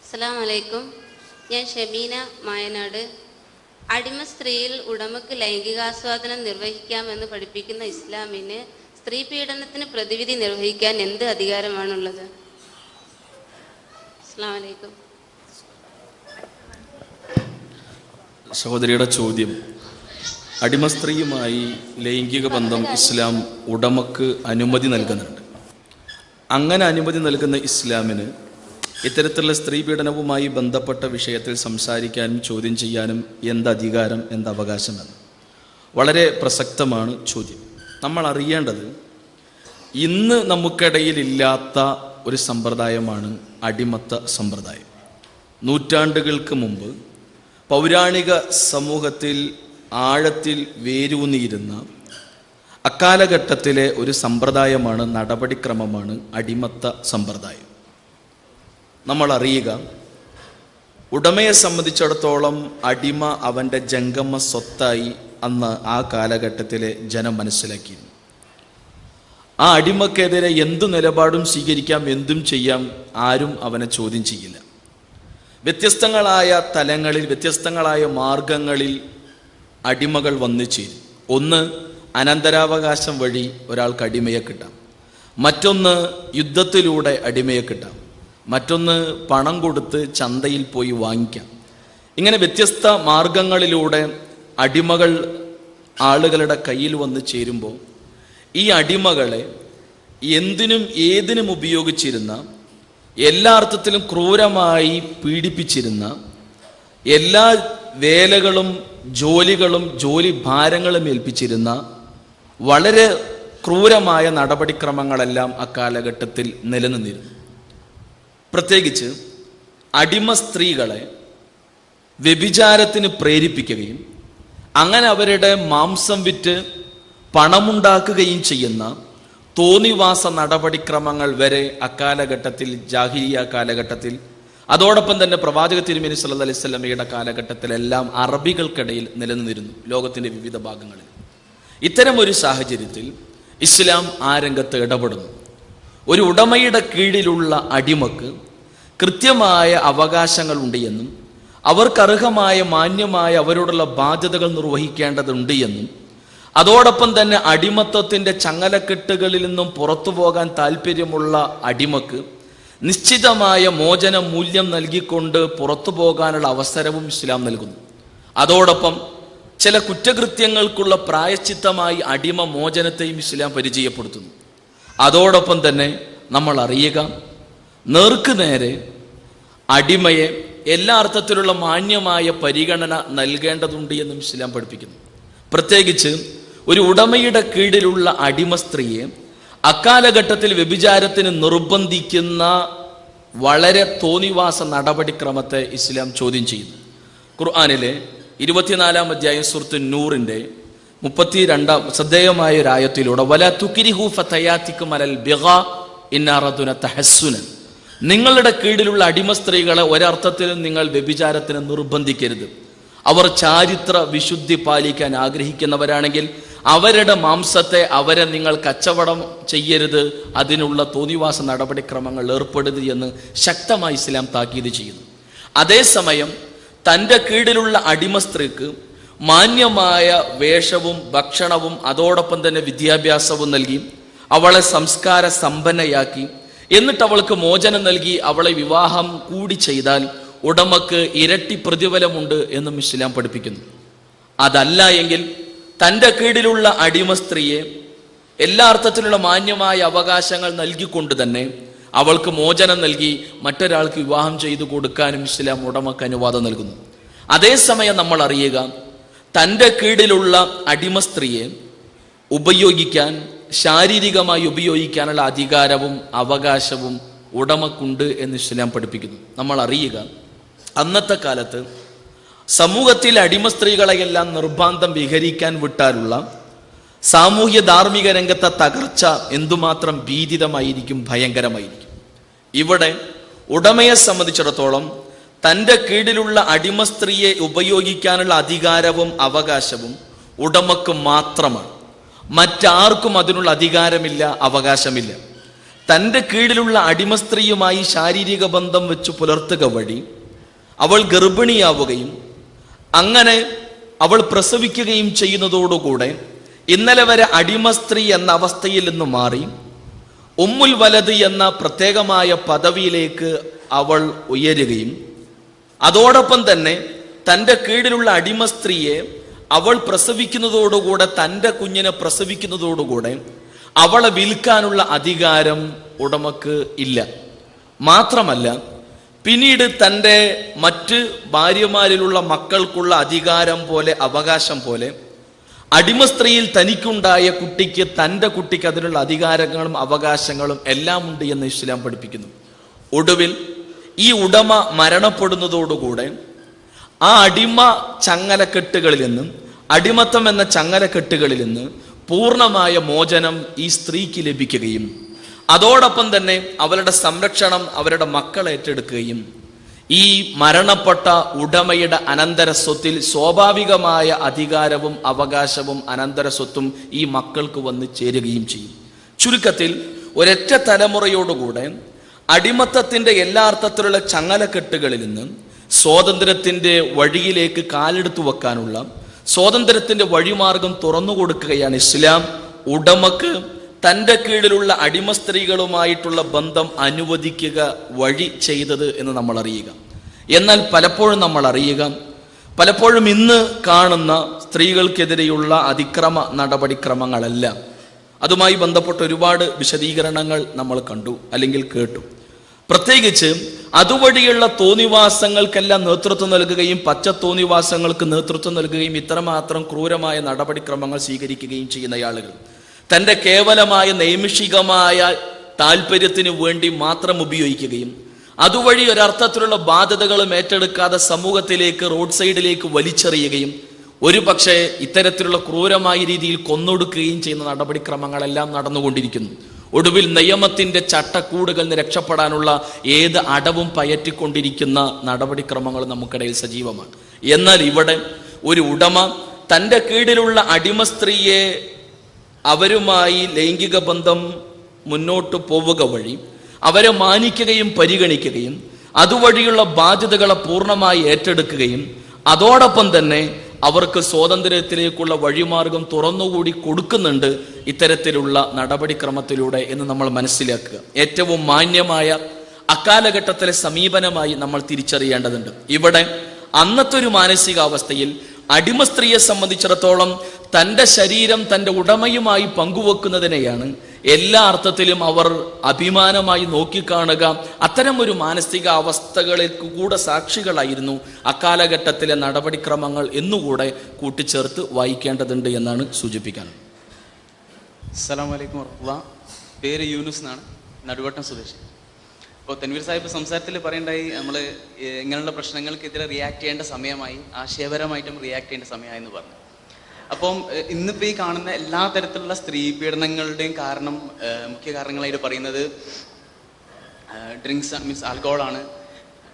അസ്സലാമു അലൈക്കും. ഞാൻ ഷമീന, മായനാട്. അടിമ സ്ത്രീയിൽ ഉടമക്ക് ലൈംഗികാസ്വാദനം നിർവഹിക്കാമെന്ന് പഠിപ്പിക്കുന്ന ഇസ്ലാമിന് സ്ത്രീ പീഡനത്തിന് പ്രതിവിധി നിർവഹിക്കാൻ എന്ത് അധികാരമാണുള്ളത്? അസ്സലാമു അലൈക്കും. സഹോദരിയുടെ ചോദ്യം, അടിമ സ്ത്രീയുമായി ലൈംഗിക ബന്ധം ഇസ്ലാം ഉടമക്ക് അനുമതി നൽകുന്നുണ്ട്. അങ്ങനെ അനുമതി നൽകുന്ന ഇസ്ലാമിന് ഇത്തരത്തിലുള്ള സ്ത്രീ പീഡനവുമായി ബന്ധപ്പെട്ട വിഷയത്തിൽ സംസാരിക്കാനും ചോദ്യം ചെയ്യാനും എന്ത് അധികാരം, എന്ത് അവകാശമെന്ന് വളരെ പ്രസക്തമാണ് ചോദ്യം. നമ്മൾ അറിയേണ്ടത്, ഇന്ന് നമുക്കിടയിലില്ലാത്ത ഒരു സമ്പ്രദായമാണ് അടിമത്ത സമ്പ്രദായം. നൂറ്റാണ്ടുകൾക്ക് മുമ്പ് പൗരാണിക സമൂഹത്തിൽ ആഴത്തിൽ വേരൂന്നിയിരുന്ന അക്കാലഘട്ടത്തിലെ ഒരു സമ്പ്രദായമാണ്, നടപടിക്രമമാണ് അടിമത്ത സമ്പ്രദായം. നമ്മൾ അറിയുക, ഉടമയെ സംബന്ധിച്ചിടത്തോളം അടിമ അവൻ്റെ ജംഗമ സ്വത്തായി അന്ന് ആ കാലഘട്ടത്തിലെ ജനം മനസ്സിലാക്കിയിരുന്നു. ആ അടിമക്കെതിരെ എന്തു നിലപാടും സ്വീകരിക്കാം, എന്തും ചെയ്യാം, ആരും അവനെ ചോദ്യം ചെയ്യില്ല. വ്യത്യസ്തങ്ങളായ തലങ്ങളിൽ, വ്യത്യസ്തങ്ങളായ മാർഗങ്ങളിൽ അടിമകൾ വന്നു ചേരും. ഒന്ന്, അനന്തരാവകാശം വഴി ഒരാൾക്ക് അടിമയെ കിട്ടാം. മറ്റൊന്ന്, യുദ്ധത്തിലൂടെ അടിമയെ കിട്ടാം. മറ്റൊന്ന്, പണം കൊടുത്ത് ചന്തയിൽ പോയി വാങ്ങിക്കാം. ഇങ്ങനെ വ്യത്യസ്ത മാർഗങ്ങളിലൂടെ അടിമകൾ ആളുകളുടെ കയ്യിൽ വന്ന് ചേരുമ്പോൾ ഈ അടിമകളെ എന്തിനും ഏതിനും ഉപയോഗിച്ചിരുന്ന, എല്ലാ അർത്ഥത്തിലും ക്രൂരമായി പീഡിപ്പിച്ചിരുന്ന, എല്ലാ വേലകളും ജോലികളും ജോലി ഭാരങ്ങളും ഏൽപ്പിച്ചിരുന്ന വളരെ ക്രൂരമായ നടപടിക്രമങ്ങളെല്ലാം അക്കാലഘട്ടത്തിൽ നിലനിന്നിരുന്നു. പ്രത്യേകിച്ച് അടിമ സ്ത്രീകളെ വ്യഭിചാരത്തിന് പ്രേരിപ്പിക്കുകയും അങ്ങനെ അവരുടെ മാംസം വിറ്റ് പണമുണ്ടാക്കുകയും ചെയ്യുന്ന തോന്നിവാസ നടപടിക്രമങ്ങൾ വരെ അക്കാലഘട്ടത്തിൽ, ജാഹിലിയ കാലഘട്ടത്തിൽ, അതോടൊപ്പം തന്നെ പ്രവാചക തിരുമേനി സല്ലല്ലാഹു അലൈഹി വസല്ലമയുടെ കാലഘട്ടത്തിലെല്ലാം അറബികൾക്കിടയിൽ നിലനിന്നിരുന്നു, ലോകത്തിൻ്റെ വിവിധ ഭാഗങ്ങളിൽ. ഇത്തരം ഒരു സാഹചര്യത്തിൽ ഇസ്ലാം ആ രംഗത്ത് ഇടപെടുന്നു. ഒരു ഉടമയുടെ കീഴിലുള്ള അടിമക്ക് കൃത്യമായ അവകാശങ്ങളുണ്ട് എന്നും അവർക്കർഹമായ മാന്യമായ അവരോടുള്ള ബാധ്യതകൾ നിർവഹിക്കേണ്ടതുണ്ട് എന്നും അതോടൊപ്പം തന്നെ അടിമത്വത്തിൻ്റെ ചങ്ങലക്കെട്ടുകളിൽ നിന്നും പുറത്തു പോകാൻ താല്പര്യമുള്ള അടിമക്ക് നിശ്ചിതമായ മോചന മൂല്യം നൽകിക്കൊണ്ട് പുറത്തു പോകാനുള്ള അവസരവും ഇസ്ലാം നൽകുന്നു. അതോടൊപ്പം ചില കുറ്റകൃത്യങ്ങൾക്കുള്ള പ്രായശ്ചിത്തമായി അടിമ മോചനത്തെയും ഇസ്ലാം പരിചയപ്പെടുത്തുന്നു. അതോടൊപ്പം തന്നെ നമ്മൾ അറിയുക, നേർക്ക് നേരെ അടിമയെ എല്ലാ അർത്ഥത്തിലുള്ള മാന്യമായ പരിഗണന നൽകേണ്ടതുണ്ട് എന്നും ഇസ്ലാം പഠിപ്പിക്കുന്നു. പ്രത്യേകിച്ച് ഒരു ഉടമയുടെ കീഴിലുള്ള അടിമ സ്ത്രീയെ അക്കാലഘട്ടത്തിൽ വ്യഭിചാരത്തിന് നിർബന്ധിക്കുന്ന വളരെ തോന്നിവാസ നടപടിക്രമത്തെ ഇസ്ലാം ചോദ്യം ചെയ്യുന്നു. ഖുർആനിലെ 24-ാം അധ്യായം സൂറത്ത് നൂറിൻ്റെ 32 ശ്രദ്ധേയമായ ഒരു ആയത്തിലൂടെ വലാ തുക്രിഹു ഫതയാതികും അലൽ ബിഗാ ഇൻ അറദുന തഹസ്സുനൻ, നിങ്ങളുടെ കീഴിലുള്ള അടിമ സ്ത്രീകളെ ഒരർത്ഥത്തിലും നിങ്ങൾ വ്യഭിചാരത്തിന് നിർബന്ധിക്കരുത്. അവർ ചാരിത്ര വിശുദ്ധി പാലിക്കാൻ ആഗ്രഹിക്കുന്നവരാണെങ്കിൽ അവരുടെ മാംസത്തെ അവരെ നിങ്ങൾ കച്ചവടം ചെയ്യരുത്, അതിനുള്ള തോന്നിവാസ നടപടിക്രമങ്ങൾ ഏർപ്പെടരുത് എന്ന് ശക്തമായി ഇസ്ലാം താക്കീത് ചെയ്യുന്നു. അതേസമയം തൻ്റെ കീഴിലുള്ള അടിമ സ്ത്രീക്ക് മാന്യമായ വേഷവും ഭക്ഷണവും അതോടൊപ്പം തന്നെ വിദ്യാഭ്യാസവും നൽകി അവളെ സംസ്കാര സമ്പന്നയാക്കി എന്നിട്ട് അവൾക്ക് മോചനം നൽകി അവളെ വിവാഹം കൂടി ചെയ്താൽ ഉടമക്ക് ഇരട്ടി പ്രതിഫലമുണ്ട് എന്നും ഇസ്ലാം പഠിപ്പിക്കുന്നു. അതല്ല എങ്കിൽ തൻ്റെ കീഴിലുള്ള അടിമ സ്ത്രീയെ എല്ലാ അർത്ഥത്തിലുള്ള മാന്യമായ അവകാശങ്ങൾ നൽകിക്കൊണ്ട് തന്നെ അവൾക്ക് മോചനം നൽകി മറ്റൊരാൾക്ക് വിവാഹം ചെയ്തു കൊടുക്കാനും ഇസ്ലാം ഉടമക്ക് അനുവാദം നൽകുന്നു. അതേസമയം നമ്മൾ അറിയുക, തൻ്റെ കീഴിലുള്ള അടിമ സ്ത്രീയെ ഉപയോഗിക്കാൻ, ശാരീരികമായി ഉപയോഗിക്കാനുള്ള അധികാരവും അവകാശവും ഉടമക്കുണ്ട് എന്ന് ഇസ്ലാം പഠിപ്പിക്കുന്നു. നമ്മൾ അറിയുക, അന്നത്തെ കാലത്ത് സമൂഹത്തിൽ അടിമ സ്ത്രീകളെയെല്ലാം നിർബാന്ധം വിഹരിക്കാൻ വിട്ടാലുള്ള സാമൂഹ്യ ധാർമ്മിക രംഗത്തെ തകർച്ച എന്തുമാത്രം ഭീതിതമായിരിക്കും, ഭയങ്കരമായിരിക്കും. ഇവിടെ ഉടമയെ സംബന്ധിച്ചിടത്തോളം തൻ്റെ കീഴിലുള്ള അടിമ സ്ത്രീയെ ഉപയോഗിക്കാനുള്ള അധികാരവും അവകാശവും ഉടമക്ക് മാത്രമാണ്. മറ്റാർക്കും അതിനുള്ള അധികാരമില്ല, അവകാശമില്ല. തൻ്റെ കീഴിലുള്ള അടിമസ്ത്രീയുമായി ശാരീരിക ബന്ധം വെച്ച് പുലർത്തുക വഴി അവൾ ഗർഭിണിയാവുകയും അങ്ങനെ അവൾ പ്രസവിക്കുകയും ചെയ്യുന്നതോടുകൂടെ ഇന്നലെ വരെ അടിമസ്ത്രീ എന്ന അവസ്ഥയിൽ നിന്ന് മാറി ഉമ്മുൽ വലത് എന്ന പ്രത്യേകമായ പദവിയിലേക്ക് അവൾ ഉയരുകയും അതോടൊപ്പം തന്നെ തൻ്റെ കീഴിലുള്ള അടിമസ്ത്രീയെ അവൾ പ്രസവിക്കുന്നതോടുകൂടെ തൻ്റെ കുഞ്ഞിനെ പ്രസവിക്കുന്നതോടുകൂടെ അവളെ വിൽക്കാനുള്ള അധികാരം ഉടമക്ക് ഇല്ല. മാത്രമല്ല പിന്നീട് തൻ്റെ മറ്റ് ഭാര്യമാരിലുള്ള മക്കൾക്കുള്ള അധികാരം പോലെ അവകാശം പോലെ അടിമസ്ത്രീയിൽ തനിക്കുണ്ടായ കുട്ടിക്ക് തൻ്റെ കുട്ടിക്ക് അതിനുള്ള അധികാരങ്ങളും അവകാശങ്ങളും എല്ലാം ഉണ്ട് എന്ന് ഇസ്ലാം പഠിപ്പിക്കുന്നു. ഒടുവിൽ ഈ ഉടമ മരണപ്പെടുന്നതോടുകൂടെ ആ അടിമ ചങ്ങലക്കെട്ടുകളിൽ നിന്നും അടിമത്തം എന്ന ചങ്ങലക്കെട്ടുകളിൽ നിന്ന് പൂർണ്ണമായ മോചനം ഈ സ്ത്രീക്ക് ലഭിക്കുകയും അതോടൊപ്പം തന്നെ അവരുടെ സംരക്ഷണം അവരുടെ മക്കൾ ഏറ്റെടുക്കുകയും ഈ മരണപ്പെട്ട ഉടമയുടെ അനന്തര സ്വത്തിൽ സ്വാഭാവികമായ അധികാരവും അവകാശവും അനന്തര സ്വത്തും ഈ മക്കൾക്ക് വന്ന് ചേരുകയും ചെയ്യും. ചുരുക്കത്തിൽ ഒരൊറ്റ തലമുറയോടുകൂടെ അടിമത്തത്തിന്റെ എല്ലാ അർത്ഥത്തിലുള്ള ചങ്ങലക്കെട്ടുകളിൽ നിന്ന് സ്വാതന്ത്ര്യത്തിന്റെ വഴിയിലേക്ക് കാലെടുത്തു വെക്കാനുള്ള സ്വാതന്ത്ര്യത്തിന്റെ വഴിമാർഗം തുറന്നു കൊടുക്കുകയാണ് ഇസ്ലാം ഉടമക്ക് തൻ്റെ കീഴിലുള്ള അടിമ സ്ത്രീകളുമായിട്ടുള്ള ബന്ധം അനുവദിക്കുക വഴി ചെയ്തത് എന്ന് നമ്മൾ അറിയുക. എന്നാൽ പലപ്പോഴും ഇന്ന് കാണുന്ന സ്ത്രീകൾക്കെതിരെയുള്ള അതിക്രമ നടപടിക്രമങ്ങളെല്ലാം അതുമായി ബന്ധപ്പെട്ട ഒരുപാട് വിശദീകരണങ്ങൾ നമ്മൾ കണ്ടു അല്ലെങ്കിൽ കേട്ടു. പ്രത്യേകിച്ച് അതുവഴിയുള്ള തോന്നിവാസങ്ങൾക്കെല്ലാം നേതൃത്വം നൽകുകയും പച്ച തോന്നിവാസങ്ങൾക്ക് നേതൃത്വം നൽകുകയും ഇത്രമാത്രം ക്രൂരമായ നടപടിക്രമങ്ങൾ സ്വീകരിക്കുകയും ചെയ്യുന്ന ആളുകൾ തൻ്റെ കേവലമായ നൈമിഷികമായ താല്പര്യത്തിന് വേണ്ടി മാത്രം ഉപയോഗിക്കുകയും അതുവഴി ഒരർത്ഥത്തിലുള്ള ബാധ്യതകളും ഏറ്റെടുക്കാതെ സമൂഹത്തിലേക്ക് റോഡ് സൈഡിലേക്ക് വലിച്ചെറിയുകയും ഒരു പക്ഷേ ഇത്തരത്തിലുള്ള ക്രൂരമായ രീതിയിൽ കൊന്നൊടുക്കുകയും ചെയ്യുന്ന നടപടിക്രമങ്ങളെല്ലാം നടന്നുകൊണ്ടിരിക്കുന്നു. ഒടുവിൽ നിയമത്തിന്റെ ചട്ടക്കൂടുകളിൽ നിന്ന് രക്ഷപ്പെടാനുള്ള ഏത് അടവും പയറ്റിക്കൊണ്ടിരിക്കുന്ന നടപടിക്രമങ്ങൾ നമുക്കിടയിൽ സജീവമാണ്. എന്നാൽ ഇവിടെ ഒരു ഉടമ തൻ്റെ കീഴിലുള്ള അടിമ സ്ത്രീയെ അവരുമായി ലൈംഗിക ബന്ധം മുന്നോട്ട് പോവുക വഴി അവരെ മാനിക്കുകയും പരിഗണിക്കുകയും അതുവഴിയുള്ള ബാധ്യതകളെ പൂർണ്ണമായി ഏറ്റെടുക്കുകയും അതോടൊപ്പം തന്നെ അവർക്ക് സ്വാതന്ത്ര്യത്തിലേക്കുള്ള വഴിമാർഗം തുറന്നുകൂടി കൊടുക്കുന്നുണ്ട് ഇത്തരത്തിലുള്ള നടപടിക്രമത്തിലൂടെ എന്ന് നമ്മൾ മനസ്സിലാക്കുക. ഏറ്റവും മാന്യമായ അക്കാലഘട്ടത്തിലെ സമീപനമായി നമ്മൾ തിരിച്ചറിയേണ്ടതുണ്ട്. ഇവിടെ അന്നത്തെ ഒരു മാനസികാവസ്ഥയിൽ അടിമ സ്ത്രീയെ സംബന്ധിച്ചിടത്തോളം തൻ്റെ ശരീരം തൻ്റെ ഉടമയുമായി പങ്കുവെക്കുന്നതിനെയാണ് എല്ലാ അർത്ഥത്തിലും അവർ അഭിമാനമായി നോക്കിക്കാണുക. അത്തരം ഒരു മാനസിക അവസ്ഥകളിലേക്ക് കൂടെ സാക്ഷികളായിരുന്നു അക്കാലഘട്ടത്തിലെ നടപടിക്രമങ്ങൾ എന്നുകൂടെ കൂട്ടിച്ചേർത്ത് വായിക്കേണ്ടതുണ്ട് എന്നാണ് സൂചിപ്പിക്കാൻ. അസ്സലാമു അലൈക്കും വറഹ്മത്തുള്ളാഹി. പേര് യൂനുസ് എന്നാണ്, നടുവട്ടം സ്വദേശി. അപ്പോൾ തൻവീർ സാഹിബ് സംസാരത്തിൽ പറയേണ്ടായി നമ്മൾ ഇങ്ങനെയുള്ള പ്രശ്നങ്ങൾക്കെതിരെ റിയാക്ട് ചെയ്യേണ്ട സമയമായി, ആശയപരമായിട്ടും റിയാക്ട് ചെയ്യേണ്ട സമയമായി എന്ന് പറഞ്ഞു. അപ്പം ഇന്നിപ്പോൾ ഈ കാണുന്ന എല്ലാ തരത്തിലുള്ള സ്ത്രീ പീഡനങ്ങളുടെയും മുഖ്യ കാരണങ്ങളായിട്ട് പറയുന്നത് ഡ്രിങ്ക്സ് മീൻസ് ആൽക്കഹോളാണ്,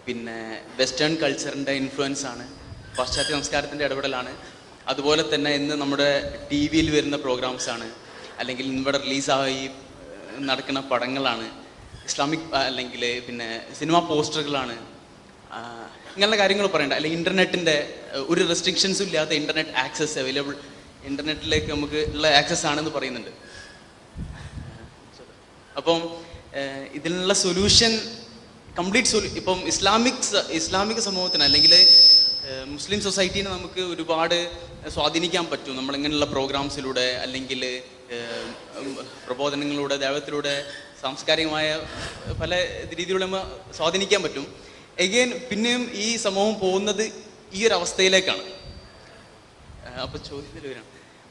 പിന്നെ വെസ്റ്റേൺ കൾച്ചറിൻ്റെ ഇൻഫ്ലുവൻസ് ആണ്, പാശ്ചാത്യ സംസ്കാരത്തിൻ്റെ ഇടപെടലാണ്, അതുപോലെ തന്നെ ഇന്ന് നമ്മുടെ ടി വിയിൽ വരുന്ന പ്രോഗ്രാംസ് ആണ്, അല്ലെങ്കിൽ ഇവിടെ റിലീസായി നടക്കുന്ന പടങ്ങളാണ്, ഇസ്ലാമിക് അല്ലെങ്കിൽ പിന്നെ സിനിമ പോസ്റ്ററുകളാണ്, ഇങ്ങനെയുള്ള കാര്യങ്ങൾ പറയണ്ട. അല്ലെങ്കിൽ ഇൻ്റർനെറ്റിൻ്റെ ഒരു റെസ്ട്രിക്ഷൻസും ഇല്ലാത്ത ഇൻ്റർനെറ്റ് ആക്സസ് അവൈലബിൾ, ഇൻ്റർനെറ്റിലേക്ക് നമുക്ക് ഉള്ള ആക്സസ് ആണെന്ന് പറയുന്നുണ്ട്. അപ്പം ഇതിനുള്ള സൊല്യൂഷൻ ഇപ്പം ഇസ്ലാമിക സമൂഹത്തിന് അല്ലെങ്കിൽ മുസ്ലിം സൊസൈറ്റീനെ നമുക്ക് ഒരുപാട് സ്വാധീനിക്കാൻ പറ്റും നമ്മളിങ്ങനെയുള്ള പ്രോഗ്രാംസിലൂടെ, അല്ലെങ്കിൽ പ്രബോധനങ്ങളിലൂടെ, ദൈവത്തിലൂടെ, സാംസ്കാരികമായ പല രീതിയിലൂടെ നമ്മൾ സ്വാധീനിക്കാൻ പറ്റും. എഗെയിൻ പിന്നെയും ഈ സമൂഹം പോകുന്നത് ഈ ഒരു അവസ്ഥയിലേക്കാണ്. അപ്പോൾ ചോദ്യത്തിൽ വരാം.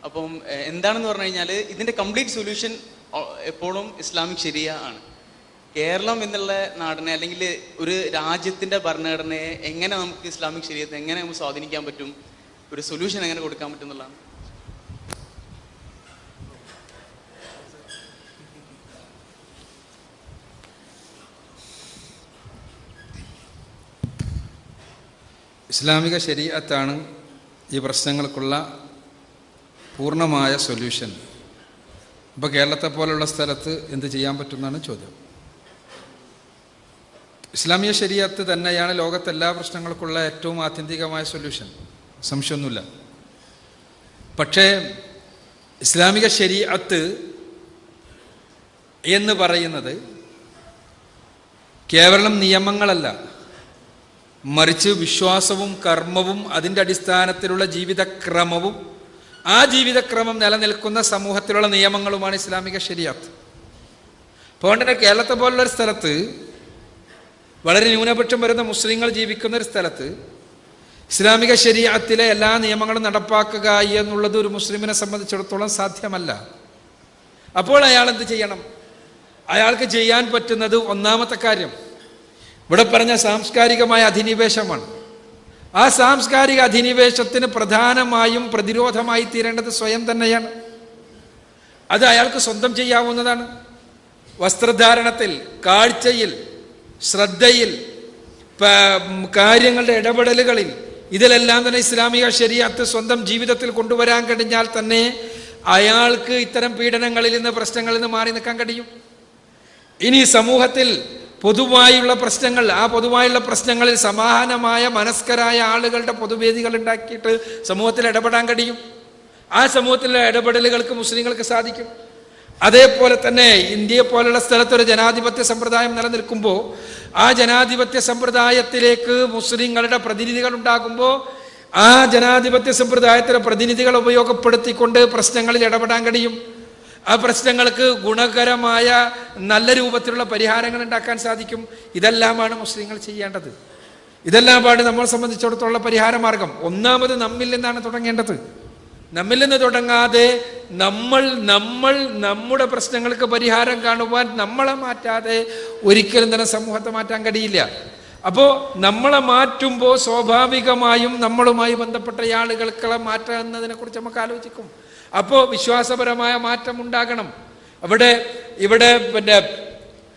അപ്പം എന്താണെന്ന് പറഞ്ഞു കഴിഞ്ഞാൽ ഇതിൻ്റെ കംപ്ലീറ്റ് സൊല്യൂഷൻ എപ്പോഴും ഇസ്ലാമിക് ശരിയ ആണ്. കേരളം എന്നുള്ള നാടിനെ അല്ലെങ്കിൽ ഒരു രാജ്യത്തിൻ്റെ ഭരണഘടനയെ എങ്ങനെ നമുക്ക് ഇസ്ലാമിക് ശരീരത്തെ എങ്ങനെ നമുക്ക് സ്വാധീനിക്കാൻ പറ്റും, ഒരു സൊല്യൂഷൻ എങ്ങനെ കൊടുക്കാൻ പറ്റും എന്നുള്ളതാണ്. ഇസ്ലാമിക ശരീഅത്താണ് ഈ പ്രശ്നങ്ങൾക്കുള്ള പൂർണ്ണമായ സൊല്യൂഷൻ. അപ്പോൾ കേരളത്തെ പോലുള്ള സ്ഥലത്ത് എന്ത് ചെയ്യാൻ പറ്റുമെന്നാണ് ചോദ്യം. ഇസ്ലാമിക ശരീഅത്ത് തന്നെയാണ് ലോകത്തെ എല്ലാ പ്രശ്നങ്ങൾക്കുള്ള ഏറ്റവും ആത്യന്തികമായ സൊല്യൂഷൻ, സംശയമൊന്നുമില്ല. പക്ഷേ ഇസ്ലാമിക ശരീഅത്ത് എന്ന് പറയുന്നത് കേവലം നിയമങ്ങളല്ല, മറിച്ച് വിശ്വാസവും കർമ്മവും അതിൻ്റെ അടിസ്ഥാനത്തിലുള്ള ജീവിതക്രമവും ആ ജീവിതക്രമം നിലനിൽക്കുന്ന സമൂഹത്തിലുള്ള നിയമങ്ങളുമാണ് ഇസ്ലാമിക ശരീഅത്ത്. അതുകൊണ്ട് തന്നെ കേരളത്തെ പോലുള്ളൊരു സ്ഥലത്ത്, വളരെ ന്യൂനപക്ഷം വരുന്ന മുസ്ലിങ്ങൾ ജീവിക്കുന്ന ഒരു സ്ഥലത്ത് ഇസ്ലാമിക ശരീഅത്തിലെ എല്ലാ നിയമങ്ങളും നടപ്പാക്കുക എന്നുള്ളത് ഒരു മുസ്ലിമിനെ സംബന്ധിച്ചിടത്തോളം സാധ്യമല്ല. അപ്പോൾ അയാൾ എന്ത് ചെയ്യണം? അയാൾക്ക് ചെയ്യാൻ പറ്റുന്നത് ഒന്നാമത്തെ കാര്യം ഇവിടെ പറഞ്ഞ സാംസ്കാരികമായ അധിനിവേശമാണ്. ആ സാംസ്കാരിക അധിനിവേശത്തിന് പ്രധാനമായും പ്രതിരോധമായി തീരേണ്ടത് സ്വയം തന്നെയാണ്. അത് അയാൾക്ക് സ്വന്തം ചെയ്യാവുന്നതാണ്. വസ്ത്രധാരണത്തിൽ, കാഴ്ചയിൽ, ശ്രദ്ധയിൽ, കാര്യങ്ങളുടെ ഇടപെടലുകളിൽ, ഇതിലെല്ലാം തന്നെ ഇസ്ലാമിക ശരീഅത്ത് സ്വന്തം ജീവിതത്തിൽ കൊണ്ടുവരാൻ കഴിഞ്ഞാൽ തന്നെ അയാൾക്ക് ഇത്തരം പീഡനങ്ങളിൽ നിന്ന്, പ്രശ്നങ്ങളിൽ നിന്ന് മാറി നിൽക്കാൻ കഴിയും. ഇനി സമൂഹത്തിൽ പൊതുവായുള്ള പ്രശ്നങ്ങൾ, ആ പൊതുവായുള്ള പ്രശ്നങ്ങളിൽ സമാനമായ മനസ്കരായ ആളുകളുടെ പൊതുവേദികൾ ഉണ്ടാക്കിയിട്ട് സമൂഹത്തിൽ ഇടപെടാൻ കഴിയും. ആ സമൂഹത്തിലെ ഇടപെടലുകൾക്ക് മുസ്ലിങ്ങൾക്ക് സാധിക്കും. അതേപോലെ തന്നെ ഇന്ത്യയെ പോലുള്ള സ്ഥലത്തൊരു ജനാധിപത്യ സമ്പ്രദായം നിലനിൽക്കുമ്പോൾ ആ ജനാധിപത്യ സമ്പ്രദായത്തിലേക്ക് മുസ്ലിങ്ങളുടെ പ്രതിനിധികൾ ഉണ്ടാകുമ്പോൾ ആ ജനാധിപത്യ സമ്പ്രദായത്തിലെ പ്രതിനിധികൾ ഉപയോഗപ്പെടുത്തിക്കൊണ്ട് പ്രശ്നങ്ങളിൽ ഇടപെടാൻ കഴിയും. ആ പ്രശ്നങ്ങൾക്ക് ഗുണകരമായ നല്ല രൂപത്തിലുള്ള പരിഹാരങ്ങൾ ഉണ്ടാക്കാൻ സാധിക്കും. ഇതെല്ലാമാണ് മുസ്ലിങ്ങൾ ചെയ്യേണ്ടത്. ഇതെല്ലാമാണ് നമ്മളെ സംബന്ധിച്ചിടത്തോളം പരിഹാര മാർഗം. ഒന്നാമത് നമ്മിൽ നിന്നാണ് തുടങ്ങേണ്ടത്. നമ്മിൽ നിന്ന് തുടങ്ങാതെ നമ്മുടെ പ്രശ്നങ്ങൾക്ക് പരിഹാരം കാണുവാൻ നമ്മളെ മാറ്റാതെ ഒരിക്കലും തന്നെ സമൂഹത്തെ മാറ്റാൻ കഴിയില്ല. അപ്പോൾ നമ്മളെ മാറ്റുമ്പോൾ സ്വാഭാവികമായും നമ്മളുമായി ബന്ധപ്പെട്ട ആളുകൾക്കുള്ള മാറ്റം എന്നതിനെ കുറിച്ച് നമുക്ക് ആലോചിക്കും. അപ്പോൾ വിശ്വാസപരമായ മാറ്റം ഉണ്ടാകണം. ഇവിടെ പിന്നെ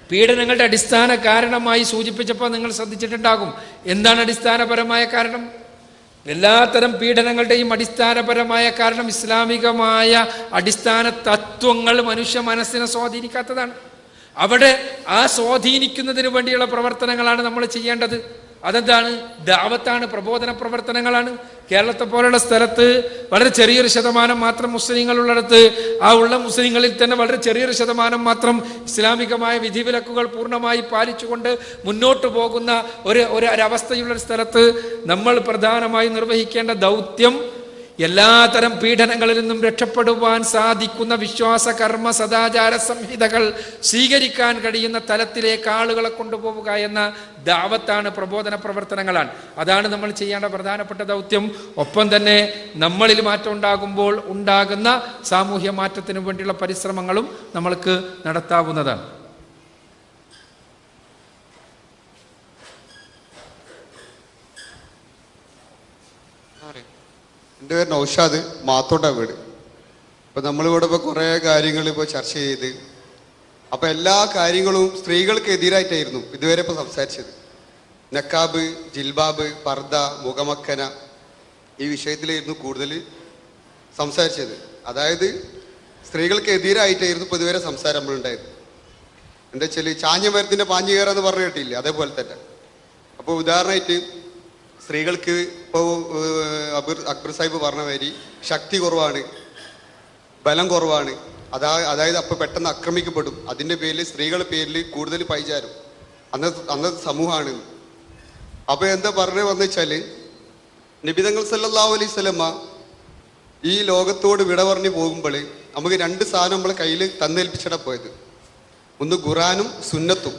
പീഡനങ്ങളുടെ അടിസ്ഥാന കാരണമായി സൂചിപ്പിച്ചപ്പോൾ നിങ്ങൾ ശ്രദ്ധിച്ചിട്ടുണ്ടാകും. എന്താണ് അടിസ്ഥാനപരമായ കാരണം? എല്ലാത്തരം പീഡനങ്ങളുടെയും അടിസ്ഥാനപരമായ കാരണം ഇസ്ലാമികമായ അടിസ്ഥാന തത്വങ്ങൾ മനുഷ്യ മനസ്സിനെ സ്വാധീനിക്കാത്തതാണ്. അവിടെ ആ സ്വാധീനിക്കുന്നതിന് വേണ്ടിയുള്ള പ്രവർത്തനങ്ങളാണ് നമ്മൾ ചെയ്യേണ്ടത്. അതെന്താണ്? ദഅവത്താണ്, പ്രബോധന പ്രവർത്തനങ്ങളാണ്. കേരളത്തെ പോലുള്ള സ്ഥലത്ത് വളരെ ചെറിയൊരു ശതമാനം മാത്രം മുസ്ലിങ്ങളുള്ളിടത്ത് ആ ഉള്ള മുസ്ലിങ്ങളിൽ തന്നെ വളരെ ചെറിയൊരു ശതമാനം മാത്രം ഇസ്ലാമികമായ വിധിവിലക്കുകൾ പൂർണ്ണമായി പാലിച്ചുകൊണ്ട് മുന്നോട്ട് പോകുന്ന ഒരവസ്ഥയുള്ളൊരു സ്ഥലത്ത് നമ്മൾ പ്രധാനമായി നിർവഹിക്കേണ്ട ദൗത്യം എല്ലാത്തരം പീഡനങ്ങളിൽ നിന്നും രക്ഷപ്പെടുവാൻ സാധിക്കുന്ന വിശ്വാസ, കർമ്മ, സദാചാര സംഹിതകൾ സ്വീകരിക്കാൻ കഴിയുന്ന തലത്തിലേക്ക് ആളുകളെ കൊണ്ടുപോവുക എന്ന ദഅവത്താണ്, പ്രബോധന പ്രവർത്തനങ്ങളാണ്. അതാണ് നമ്മൾ ചെയ്യേണ്ട പ്രധാനപ്പെട്ട ദൗത്യം. ഒപ്പം തന്നെ നമ്മളിൽ മാറ്റം ഉണ്ടാകുമ്പോൾ ഉണ്ടാകുന്ന സാമൂഹ്യ മാറ്റത്തിനു വേണ്ടിയുള്ള പരിശ്രമങ്ങളും നമ്മൾക്ക് നടത്താവുന്നതാണ്. എൻ്റെ പേര് നൗഷാദ്, മാത്തോട്ട വീട്. ഇപ്പം നമ്മളിവിടെ ഇപ്പോൾ കുറേ കാര്യങ്ങൾ ഇപ്പോൾ ചർച്ച ചെയ്ത്, അപ്പം എല്ലാ കാര്യങ്ങളും സ്ത്രീകൾക്ക് എതിരായിട്ടായിരുന്നു ഇതുവരെ ഇപ്പോൾ സംസാരിച്ചത്. നക്കാബ്, ജിൽബാബ്, പർദ, മുഖമക്കന, ഈ വിഷയത്തിലായിരുന്നു കൂടുതൽ സംസാരിച്ചത്. അതായത് സ്ത്രീകൾക്ക് എതിരായിട്ടായിരുന്നു ഇപ്പോൾ ഇതുവരെ സംസാരം നമ്മളുണ്ടായത്. എന്താ വെച്ചാൽ ചാഞ്ഞ മരത്തിൻ്റെ പാഞ്ഞു കയറാന്ന് പറഞ്ഞു കേട്ടില്ല, അതേപോലെ തന്നെ. അപ്പോൾ ഉദാഹരണമായിട്ട് സ്ത്രീകൾക്ക് ഇപ്പോൾ അക്ബർ സാഹിബ് പറഞ്ഞ മാതിരി ശക്തി കുറവാണ്, ബലം കുറവാണ്. അതായത് അപ്പോൾ പെട്ടെന്ന് ആക്രമിക്കപ്പെടും. അതിൻ്റെ പേരിൽ സ്ത്രീകളുടെ പേരിൽ കൂടുതൽ പൈചാരും അന്നത്തെ സമൂഹമാണ്. അപ്പോൾ എന്താ പറഞ്ഞു വന്നു വെച്ചാൽ നബി തങ്ങൾ സല്ലല്ലാഹു അലൈഹി വസല്ലമ ഈ ലോകത്തോട് വിട പറഞ്ഞു പോകുമ്പോൾ നമുക്ക് രണ്ട് സാധനം നമ്മളെ കയ്യിൽ തന്നേൽപ്പിച്ചിട്ടാണ് പോയത്. ഒന്ന് ഖുറാനും സുന്നത്തും.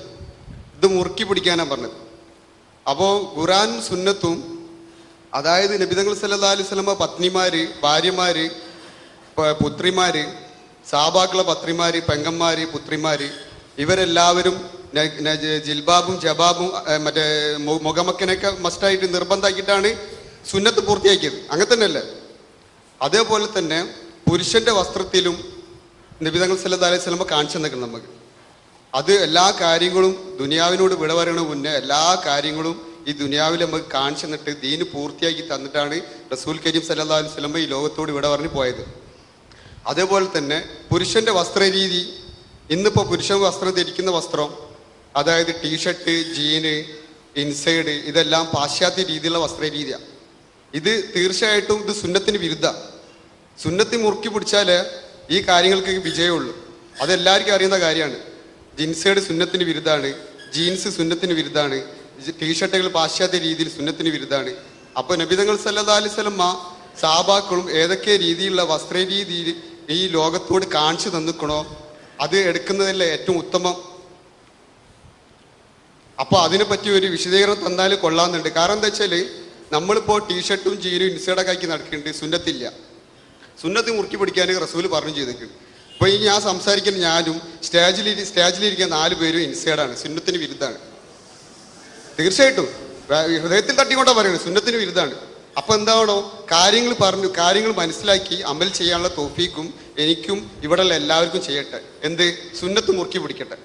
ഇത് മുറുക്കി പിടിക്കാനാണ് പറഞ്ഞത്. അപ്പോൾ ഖുറാനും സുന്നത്തും, അതായത് നബി തങ്ങൾ സല്ലല്ലാഹു അലൈഹി വസല്ലമ പത്നിമാര്, ഭാര്യമാര്, പുത്രിമാര്, സാബാക്കളെ പത്രിമാര്, പെങ്ങന്മാര്, പുത്രിമാര്, ഇവരെല്ലാവരും ജിൽബാബും ജബാബും മറ്റേ മുഖമക്കനൊക്കെ മസ്റ്റായിട്ട് നിർബന്ധമാക്കിയിട്ടാണ് സുന്നത്ത് പൂർത്തിയാക്കിയത്. അങ്ങനെ തന്നെയല്ലേ? അതേപോലെ തന്നെ പുരുഷന്റെ വസ്ത്രത്തിലും നബി തങ്ങൾ സല്ലല്ലാഹു അലൈഹി വസല്ലമ കാണിച്ചു തന്നേക്കണം നമുക്ക്. അത് എല്ലാ കാര്യങ്ങളും ദുനിയാവിനോട് വിട പറയണ മുന്നേ എല്ലാ കാര്യങ്ങളും ഈ ദുനിയാവിൽ നമുക്ക് കാണിച്ചു തന്നിട്ട് ദീന് പൂർത്തിയാക്കി തന്നിട്ടാണ് റസൂൽ കരീം സല്ലല്ലാഹു അലൈഹി വസല്ലം ഈ ലോകത്തോട് വിട പറഞ്ഞു പോയത്. അതേപോലെ തന്നെ പുരുഷന്റെ വസ്ത്രരീതി, ഇന്നിപ്പോൾ പുരുഷൻ വസ്ത്രം ധരിക്കുന്ന വസ്ത്രം, അതായത് ടീഷർട്ട്, ജീന്, ഇൻസൈഡ്, ഇതെല്ലാം പാശ്ചാത്യ രീതിയിലുള്ള വസ്ത്രരീതിയാണ്. ഇത് തീർച്ചയായിട്ടും ഇത് സുന്നത്തിന് വിരുദ്ധ. സുന്നത്തി മുറുക്കി പിടിച്ചാൽ ഈ കാര്യങ്ങൾക്ക് വിജയമുള്ളൂ. അതെല്ലാവർക്കും അറിയുന്ന കാര്യമാണ്. ജിൻസൈഡ് സുന്നത്തിന് വിരുദ്ധമാണ്, ജീൻസ് സുന്നത്തിന് വിരുദ്ധമാണ്, ടീഷർട്ടുകൾ പാശ്ചാത്യ രീതിയിൽ സുന്നത്തിന് വിരുദ്ധമാണ്. അപ്പോൾ നബിതങ്ങൾ സല്ലല്ലാഹു അലൈഹി വസല്ലം സഹാബാക്കളും ഏതൊക്കെ രീതിയിലുള്ള വസ്ത്രരീതിയിൽ ഈ ലോകത്തോട് കാണിച്ചു തന്നിക്കണോ അത് എടുക്കുന്നതല്ലേ ഏറ്റവും ഉത്തമം. അപ്പോൾ അതിനെപ്പറ്റി ഒരു വിശദീകരണം തന്നാൽ കൊള്ളാമെന്നുണ്ട്. കാരണം എന്താ വെച്ചാൽ നമ്മളിപ്പോൾ ടീഷർട്ടും ജീനും ഇൻസൈഡൊക്കെ ആക്കി നടക്കുന്നുണ്ട്, സുന്നത്തില്ല. സുന്നത്ത് മുറുക്കി പിടിക്കാൻ റസൂല് പറഞ്ഞു ചെയ്തിട്ടുണ്ട്. ഇപ്പോൾ ഈ ഞാൻ സംസാരിക്കുന്ന ഞാനും സ്റ്റേജിലിരിക്കുന്ന 4 പേരും ഇൻസൈഡാണ്, സുന്നത്തിന് വിരുദ്ധമാണ്. തീർച്ചയായിട്ടും ഹൃദയത്തിൽ തട്ടിക്കൊണ്ടാണ് പറയുന്നത്, സുന്നത്തിന് വിരുദ്ധമാണ്. അപ്പൊ എന്താണോ കാര്യങ്ങൾ മനസ്സിലാക്കി അമൽ ചെയ്യാനുള്ള തൗഫീക്കും എനിക്കും ഇവിടെയുള്ള എല്ലാവർക്കും ചെയ്യട്ടെ. എന്ത്? സുന്നത്ത് മുറുക്കി പിടിക്കട്ടെ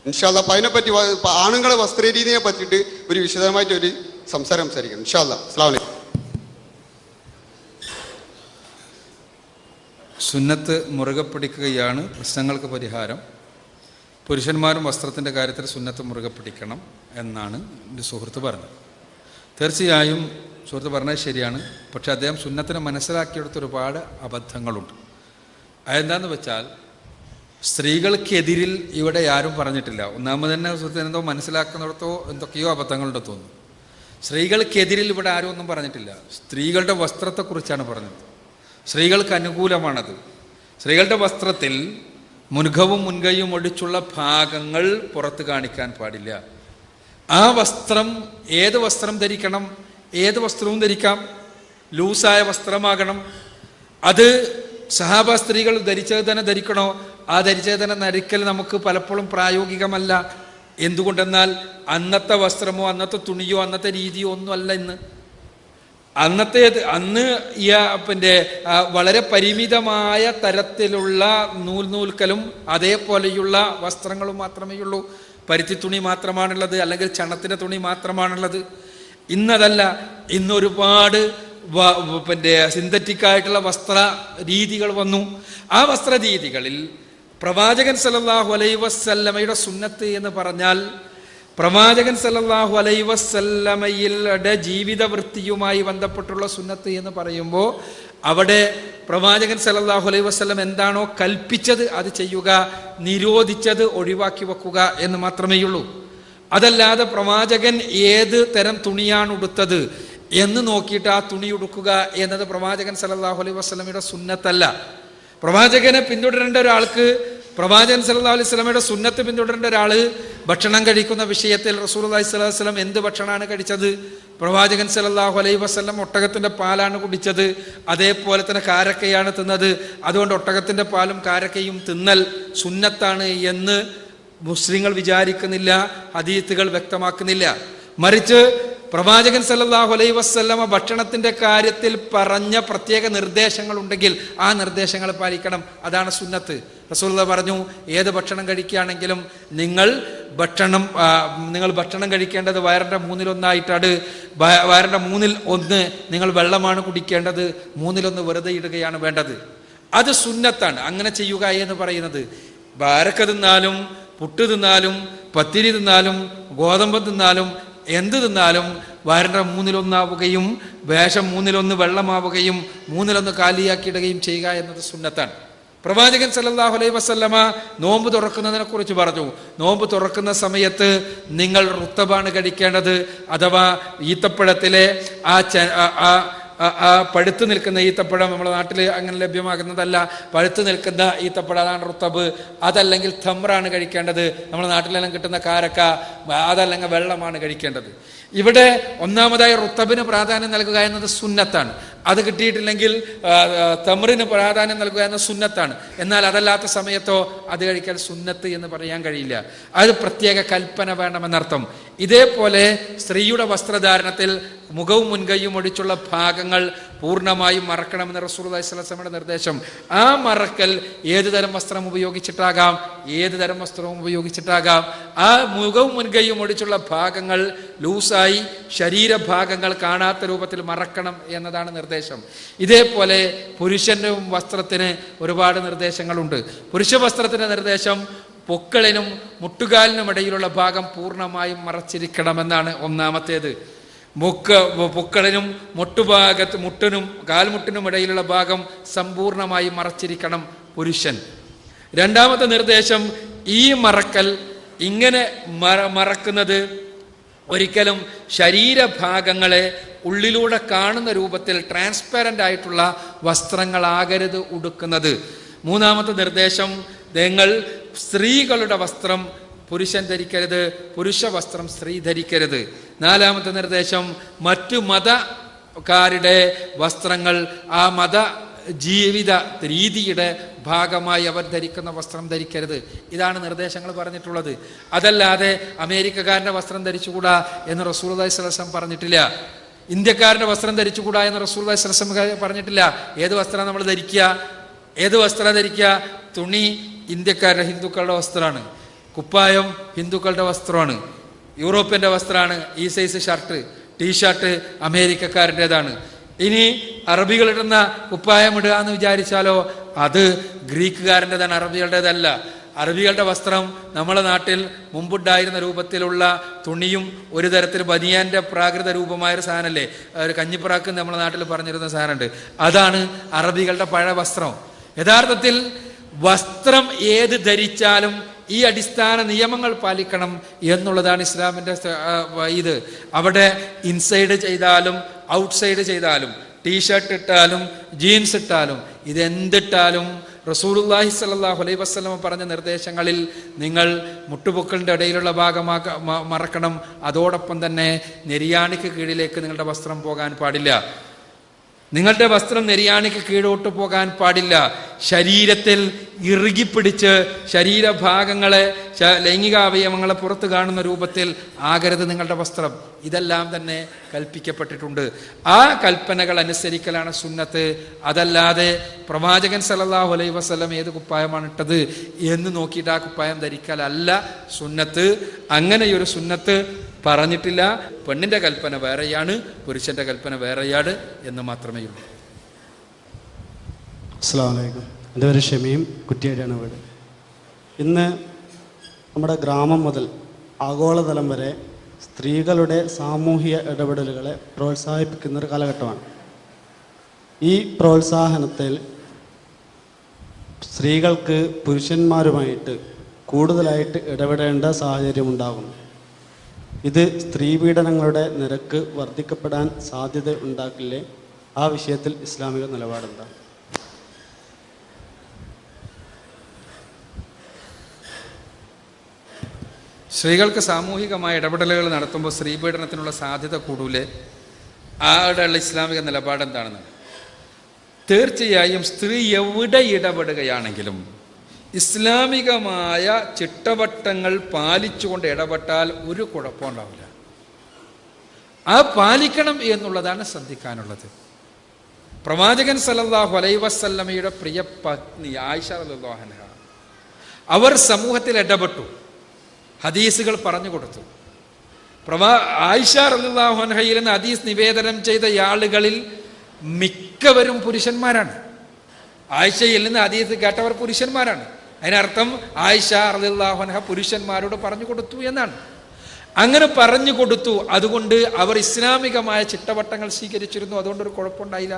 ഇൻഷാ അല്ലാഹ്. അപ്പൊ അതിനെപ്പറ്റി ആണുങ്ങളെ വസ്ത്രരീതിയെ പറ്റിയിട്ട് ഒരു വിശദമായിട്ട് ഒരു സംസാരിക്കണം ഇൻഷാ അല്ലാഹ്. അസ്സലാമു അലൈക്കും. സുന്നത്ത് മുറുകെ പിടിക്കുകയാണ് പ്രശ്നങ്ങൾക്ക് പരിഹാരം. പുരുഷന്മാരും വസ്ത്രത്തിൻ്റെ കാര്യത്തിൽ സുന്നത്ത് മുറുകെ പിടിക്കണം എന്നാണ് എൻ്റെ സുഹൃത്ത് പറഞ്ഞത്. തീർച്ചയായും സുഹൃത്ത് പറഞ്ഞത് ശരിയാണ്. പക്ഷെ അദ്ദേഹം സുന്നത്തിനെ മനസ്സിലാക്കിയെടുത്ത ഒരുപാട് അബദ്ധങ്ങളുണ്ട്. അതെന്താണെന്ന് വെച്ചാൽ സ്ത്രീകൾക്കെതിരിൽ ഇവിടെ ആരും പറഞ്ഞിട്ടില്ല. ഒന്നാമത് തന്നെ സുഹൃത്തിന് എന്തോ മനസ്സിലാക്കുന്നിടത്തോ എന്തൊക്കെയോ അബദ്ധങ്ങളുണ്ട് തോന്നുന്നു. സ്ത്രീകൾക്കെതിരിൽ ഇവിടെ ആരും ഒന്നും പറഞ്ഞിട്ടില്ല. സ്ത്രീകളുടെ വസ്ത്രത്തെക്കുറിച്ചാണ് പറഞ്ഞത്. സ്ത്രീകൾക്ക് അനുകൂലമാണത്. സ്ത്രീകളുടെ വസ്ത്രത്തിൽ മുൻകവും മുൻകൈയും ഒടിച്ചുള്ള ഭാഗങ്ങൾ പുറത്ത് കാണിക്കാൻ പാടില്ല. ആ വസ്ത്രം ഏത് വസ്ത്രം ധരിക്കണം? ഏത് വസ്ത്രവും ധരിക്കാം. ലൂസായ വസ്ത്രമാകണം. അത് സഹാബ സ്ത്രീകൾ ധരിച്ചത് തന്നെ ധരിക്കണോ? ആ ധരിച്ചത് തന്നെ ധരിക്കൽ നമുക്ക് പലപ്പോഴും പ്രായോഗികമല്ല. എന്തുകൊണ്ടെന്നാൽ അന്നത്തെ വസ്ത്രമോ അന്നത്തെ തുണിയോ അന്നത്തെ രീതിയോ ഒന്നുമല്ല ഇന്ന്. അന്ന് വളരെ പരിമിതമായ തരത്തിലുള്ള നൂൽക്കലും അതേപോലെയുള്ള വസ്ത്രങ്ങളും മാത്രമേ ഉള്ളൂ. പരുത്തി തുണി മാത്രമാണുള്ളത്, അല്ലെങ്കിൽ ചണത്തിൻ്റെ തുണി മാത്രമാണുള്ളത്. ഇന്നതല്ല. ഇന്നൊരുപാട് സിന്തറ്റിക് ആയിട്ടുള്ള വസ്ത്ര രീതികൾ വന്നു. ആ വസ്ത്രരീതികളിൽ പ്രവാചകൻ സല്ലല്ലാഹു അലൈഹി വസല്ലമയുടെ സുന്നത്ത് എന്ന് പറഞ്ഞാൽ, പ്രവാചകൻ സല്ലല്ലാഹു അലൈഹി വസല്ലമയുടെ ജീവിത വൃത്തിയുമായി ബന്ധപ്പെട്ടുള്ള സുന്നത്ത് എന്ന് പറയുമ്പോൾ അവിടെ പ്രവാചകൻ സല്ലല്ലാഹു അലൈഹി വസല്ലം എന്താണോ കൽപ്പിച്ചത് അത് ചെയ്യുക, നിരോധിച്ചത് ഒഴിവാക്കി വെക്കുക എന്ന് മാത്രമേ ഉള്ളൂ. അതല്ലാതെ പ്രവാചകൻ ഏത് തരം തുണിയാണ് ഉടുത്തത് എന്ന് നോക്കിയിട്ട് ആ തുണി ഉടുക്കുക എന്നത് പ്രവാചകൻ സല്ലല്ലാഹു അലൈഹി വസല്ലമയുടെ സുന്നത്തല്ല. പ്രവാചകനെ പിന്തുടരേണ്ട ഒരാൾക്ക്, പ്രവാചകൻ സല്ലല്ലാഹു അലൈഹി വസല്ലമയുടെ സുന്നത്ത് പിന്തുടരേണ്ട ഒരാള് ഭക്ഷണം കഴിക്കുന്ന വിഷയത്തിൽ റസൂലുള്ളാഹി സ്വല്ലല്ലാഹു അലൈഹി വസല്ലം എന്ത് ഭക്ഷണമാണ് കഴിച്ചത്? പ്രവാചകൻ സല്ലല്ലാഹു അലൈഹി വസല്ലം ഒട്ടകത്തിന്റെ പാലാണ് കുടിച്ചത്. അതേപോലെ തന്നെ കാരക്കയാണ് തിന്നത്. അതുകൊണ്ട് ഒട്ടകത്തിന്റെ പാലും കാരക്കയും തിന്നൽ സുന്നത്താണ് എന്ന് മുസ്ലിങ്ങൾ വിചാരിക്കുന്നില്ല, ഹദീത്തുകൾ വ്യക്തമാക്കുന്നില്ല. മറിച്ച് പ്രവാചകൻ സല്ലല്ലാഹു അലൈഹി വസല്ലമ ഭക്ഷണത്തിന്റെ കാര്യത്തിൽ പറഞ്ഞ പ്രത്യേക നിർദ്ദേശങ്ങൾ ഉണ്ടെങ്കിൽ ആ നിർദ്ദേശങ്ങൾ പാലിക്കണം. അതാണ് സുന്നത്ത്. റസൂലുള്ളാഹി പറഞ്ഞു, ഏത് ഭക്ഷണം കഴിക്കുകയാണെങ്കിലും നിങ്ങൾ ഭക്ഷണം കഴിക്കേണ്ടത് വയറിന്റെ 1/3 വയറിന്റെ 1/3 നിങ്ങൾ വെള്ളമാണ് കുടിക്കേണ്ടത്, 1/3 വെറുതെ ഇടുകയാണ് വേണ്ടത്. അത് സുന്നത്താണ്. അങ്ങനെ ചെയ്യുക എന്ന് പറയുന്നത് ബാരക്ക തിന്നാലും പുട്ട് തിന്നാലും പത്തിരി തിന്നാലും ഗോതമ്പ് തിന്നാലും എന്ത് തിന്നാലും വയറിന്റെ 1/3 വേഷം 1/3 വെള്ളമാവുകയും 1/3 കാലിയാക്കിയിടുകയും ചെയ്യുക എന്നത് സുന്നത്താണ്. പ്രവാചകൻ സല്ലല്ലാഹു അലൈഹി വസല്ലമ നോമ്പ് തുറക്കുന്നതിനെ കുറിച്ച് പറഞ്ഞു. നോമ്പ് തുറക്കുന്ന സമയത്ത് നിങ്ങൾ റുത്തബാണ് കഴിക്കേണ്ടത്. അഥവാ ഈത്തപ്പഴത്തിലെ ആ പഴുത്ത് നിൽക്കുന്ന ഈത്തപ്പഴം നമ്മുടെ നാട്ടിൽ അങ്ങനെ ലഭ്യമാകുന്നതല്ല. പഴുത്ത് നിൽക്കുന്ന ഈത്തപ്പഴം, അതാണ് റുത്തബ്. അതല്ലെങ്കിൽ തമ്രാണ് കഴിക്കേണ്ടത്. നമ്മുടെ നാട്ടിലെല്ലാം കിട്ടുന്ന കാരക്ക, അതല്ലെങ്കിൽ വെള്ളമാണ് കഴിക്കേണ്ടത്. ഇവിടെ ഒന്നാമതായി റുത്തബിന് പ്രാധാന്യം നൽകുക എന്നത് സുന്നത്താണ്. അത് കിട്ടിയിട്ടില്ലെങ്കിൽ തമ്രിന് പ്രാധാന്യം നൽകുക എന്നത് സുന്നത്താണ്. എന്നാൽ അതല്ലാത്ത സമയത്തോ അത് കഴിക്കാൻ സുന്നത്ത് എന്ന് പറയാൻ കഴിയില്ല. അത് പ്രത്യേക കൽപ്പന വേണമെന്നർത്ഥം. ഇതേപോലെ സ്ത്രീയുടെ വസ്ത്രധാരണത്തിൽ മുഖവും മുൻകൈയും ഒഴിച്ചുള്ള ഭാഗങ്ങൾ പൂർണ്ണമായും മറക്കണമെന്ന് റസൂലുള്ളാഹി സ്വല്ലല്ലാഹു അലൈഹി വസല്ലമയുടെ നിർദ്ദേശം. ആ മറക്കൽ ഏത് തരം വസ്ത്രം ഉപയോഗിച്ചിട്ടാകാം, ഏത് തരം വസ്ത്രവും ഉപയോഗിച്ചിട്ടാകാം. ആ മുഖവും മുൻകൈയും ഒഴിച്ചുള്ള ഭാഗങ്ങൾ ലൂസായി ശരീരഭാഗങ്ങൾ കാണാത്ത രൂപത്തിൽ മറക്കണം എന്നതാണ് നിർദ്ദേശം. ഇതേപോലെ പുരുഷന്റെ വസ്ത്രത്തിന് ഒരുപാട് നിർദ്ദേശങ്ങളുണ്ട്. പുരുഷ വസ്ത്രത്തിന്റെ നിർദ്ദേശം പൊക്കളിനും മുട്ടുകാലിനും ഇടയിലുള്ള ഭാഗം പൂർണ്ണമായും മറച്ചിരിക്കണമെന്നാണ് ഒന്നാമത്തേത്. പൊക്കളിനും മുട്ടിനും കാൽമുട്ടിനും ഇടയിലുള്ള ഭാഗം സമ്പൂർണമായി മറച്ചിരിക്കണം പുരുഷൻ. രണ്ടാമത്തെ നിർദ്ദേശം, ഈ മറക്കൽ ഇങ്ങനെ മറക്കുന്നത് ഒരിക്കലും ശരീരഭാഗങ്ങളെ ഉള്ളിലൂടെ കാണുന്ന രൂപത്തിൽ ട്രാൻസ്പെറൻ്റ് ആയിട്ടുള്ള വസ്ത്രങ്ങളാകരുത് ഉടുക്കുന്നത്. മൂന്നാമത്തെ നിർദ്ദേശം, നിങ്ങൾ സ്ത്രീകളുടെ വസ്ത്രം പുരുഷൻ ധരിക്കരുത്, പുരുഷ വസ്ത്രം സ്ത്രീ ധരിക്കരുത്. നാലാമത്തെ നിർദ്ദേശം, മറ്റു മതക്കാരുടെ വസ്ത്രങ്ങൾ ആ മത ജീവിത രീതിയുടെ ഭാഗമായി അവർ ധരിക്കുന്ന വസ്ത്രം ധരിക്കരുത്. ഇതാണ് നിർദ്ദേശങ്ങൾ പറഞ്ഞിട്ടുള്ളത്. അതല്ലാതെ അമേരിക്കക്കാരൻ്റെ വസ്ത്രം ധരിച്ചുകൂടാ എന്ന് റസൂലുള്ളാഹി സ്വല്ലല്ലാഹു അലൈഹി വസല്ലം പറഞ്ഞിട്ടില്ല. ഇന്ത്യക്കാരൻ്റെ വസ്ത്രം ധരിച്ചുകൂടാ എന്ന് റസൂലുള്ളാഹി സ്വല്ലല്ലാഹു അലൈഹി വസല്ലം പറഞ്ഞിട്ടില്ല. ഏത് വസ്ത്രം നമ്മൾ ധരിക്കുക? ഏത് വസ്ത്രം ധരിക്കുക? തുണി ഇന്ത്യക്കാരുടെ ഹിന്ദുക്കളുടെ വസ്ത്രമാണ്, കുപ്പായം ഹിന്ദുക്കളുടെ വസ്ത്രമാണ്, യൂറോപ്യൻ്റെ വസ്ത്രമാണ് ഈ സൈസ് ഷർട്ട്, ടീഷർട്ട് അമേരിക്കക്കാരൻ്റെതാണ്. ഇനി അറബികളിടുന്ന കുപ്പായം ഇടുക എന്ന് വിചാരിച്ചാലോ അത് ഗ്രീക്കുകാരൻ്റെതാണ്, അറബികളുടേതല്ല. അറബികളുടെ വസ്ത്രം നമ്മുടെ നാട്ടിൽ മുമ്പുണ്ടായിരുന്ന രൂപത്തിലുള്ള തുണിയും ഒരു തരത്തിൽ ബനിയാൻ്റെ പ്രാകൃത രൂപമായൊരു സാധനമല്ലേ, ഒരു കഞ്ഞിപ്പറാക്ക് നമ്മുടെ നാട്ടിൽ പറഞ്ഞിരുന്ന സാധനമുണ്ട്, അതാണ് അറബികളുടെ പഴയ വസ്ത്രം. യഥാർത്ഥത്തിൽ വസ്ത്രം ഏത് ധരിച്ചാലും ഈ അടിസ്ഥാന നിയമങ്ങൾ പാലിക്കണം എന്നുള്ളതാണ് ഇസ്ലാമിൻ്റെ ഇത്. അവിടെ ഇൻസൈഡ് ചെയ്താലും ഔട്ട്സൈഡ് ചെയ്താലും, ടീഷർട്ട് ഇട്ടാലും ജീൻസ് ഇട്ടാലും ഇതെന്തിട്ടാലും റസൂലുള്ളാഹി സ്വല്ലല്ലാഹു അലൈഹി വസല്ലം പറഞ്ഞ നിർദ്ദേശങ്ങളിൽ നിങ്ങൾ മുട്ടുപൊക്കളിൻ്റെ ഇടയിലുള്ള ഭാഗം മറക്കണം. അതോടൊപ്പം തന്നെ നെരിയാണിക്ക് കീഴിലേക്ക് നിങ്ങളുടെ വസ്ത്രം പോകാൻ പാടില്ല. നിങ്ങളുടെ വസ്ത്രം നെരിയാണിക്ക് കീഴോട്ട് പോകാൻ പാടില്ല. ശരീരത്തിൽ ഇറുകിപ്പിടിച്ച് ശരീരഭാഗങ്ങളെ, ലൈംഗികാവയവങ്ങളെ പുറത്ത് കാണുന്ന രൂപത്തിൽ ആകരുത് നിങ്ങളുടെ വസ്ത്രം. ഇതെല്ലാം തന്നെ കൽപ്പിക്കപ്പെട്ടിട്ടുണ്ട്. ആ കൽപ്പനകൾ അനുസരിക്കലാണ് സുന്നത്ത്. അതല്ലാതെ പ്രവാചകൻ സല്ലല്ലാഹു അലൈഹി വസല്ലം ഏത് കുപ്പായമാണ് ഇട്ടത് എന്ന് നോക്കിയിട്ട് ആ കുപ്പായം ധരിക്കലല്ല സുന്നത്ത്. അങ്ങനെയൊരു സുന്നത്ത് പറഞ്ഞിട്ടില്ല. പെണ്ണിൻ്റെ കൽപ്പന വേറെയാണ്, പുരുഷന്റെ കൽപ്പന വേറെയാണ് എന്ന് മാത്രമേ ഉള്ളൂ. അസ്സലാമു അലൈക്കും. എൻ്റെ പേര് ഷമീം, കുറ്റിയാടിയാണ് വീട്. ഇന്ന് നമ്മുടെ ഗ്രാമം മുതൽ ആഗോളതലം വരെ സ്ത്രീകളുടെ സാമൂഹിക ഇടപെടലുകളെ പ്രോത്സാഹിപ്പിക്കുന്നൊരു കാലഘട്ടമാണ്. ഈ പ്രോത്സാഹനത്തിൽ സ്ത്രീകൾക്ക് പുരുഷന്മാരുമായിട്ട് കൂടുതലായിട്ട് ഇടപെടേണ്ട സാഹചര്യം ഉണ്ടാകുന്നു. ഇത് സ്ത്രീപീഡനങ്ങളുടെ നിരക്ക് വർദ്ധിക്കപ്പെടാൻ സാധ്യത ഉണ്ടാക്കില്ലേ? ആ വിഷയത്തിൽ ഇസ്ലാമിക നിലപാടെന്താ? സ്ത്രീകൾക്ക് സാമൂഹികമായ ഇടപെടലുകൾ നടത്തുമ്പോൾ സ്ത്രീപീഡനത്തിനുള്ള സാധ്യത കൂടൂലേ? ആടെയുള്ള ഇസ്ലാമിക നിലപാട് എന്താണെന്ന് തീർച്ചയായും സ്ത്രീ എവിടെ ഇടപെടുകയാണെങ്കിലും ഇസ്ലാമികമായ ചിട്ടവട്ടങ്ങൾ പാലിച്ചുകൊണ്ട് ഇടപെട്ടാൽ ഒരു കുഴപ്പമുണ്ടാവില്ല. ആ പാലിക്കണം എന്നുള്ളതാണ് ശ്രദ്ധിക്കാനുള്ളത്. പ്രവാചകൻ സല്ലല്ലാഹു അലൈഹി വസല്ലമയുടെ പ്രിയ പത്നി ആയിഷ റളിയല്ലാഹു അൻഹ, അവർ സമൂഹത്തിൽ ഇടപെട്ടു, ഹദീസുകൾ പറഞ്ഞു കൊടുത്തു. ആയിഷ റളിയല്ലാഹു അൻഹയിൽ നിന്ന് ഹദീസ് നിവേദനം ചെയ്ത ആളുകളിൽ മിക്കവരും പുരുഷന്മാരാണ്. ആയിഷയിൽ നിന്ന് ഹദീസ് കേട്ടവർ പുരുഷന്മാരാണ്. അതിനർത്ഥം ആയിഷ റളിയല്ലാഹു അൻഹ പുരുഷന്മാരോട് പറഞ്ഞു കൊടുത്തു എന്നാണ്. അങ്ങനെ പറഞ്ഞു കൊടുത്തു. അതുകൊണ്ട് അവർ ഇസ്ലാമികമായ ചിട്ടവട്ടങ്ങൾ സ്വീകരിച്ചിരുന്നു. അതുകൊണ്ടൊരു കുഴപ്പമുണ്ടായില്ല.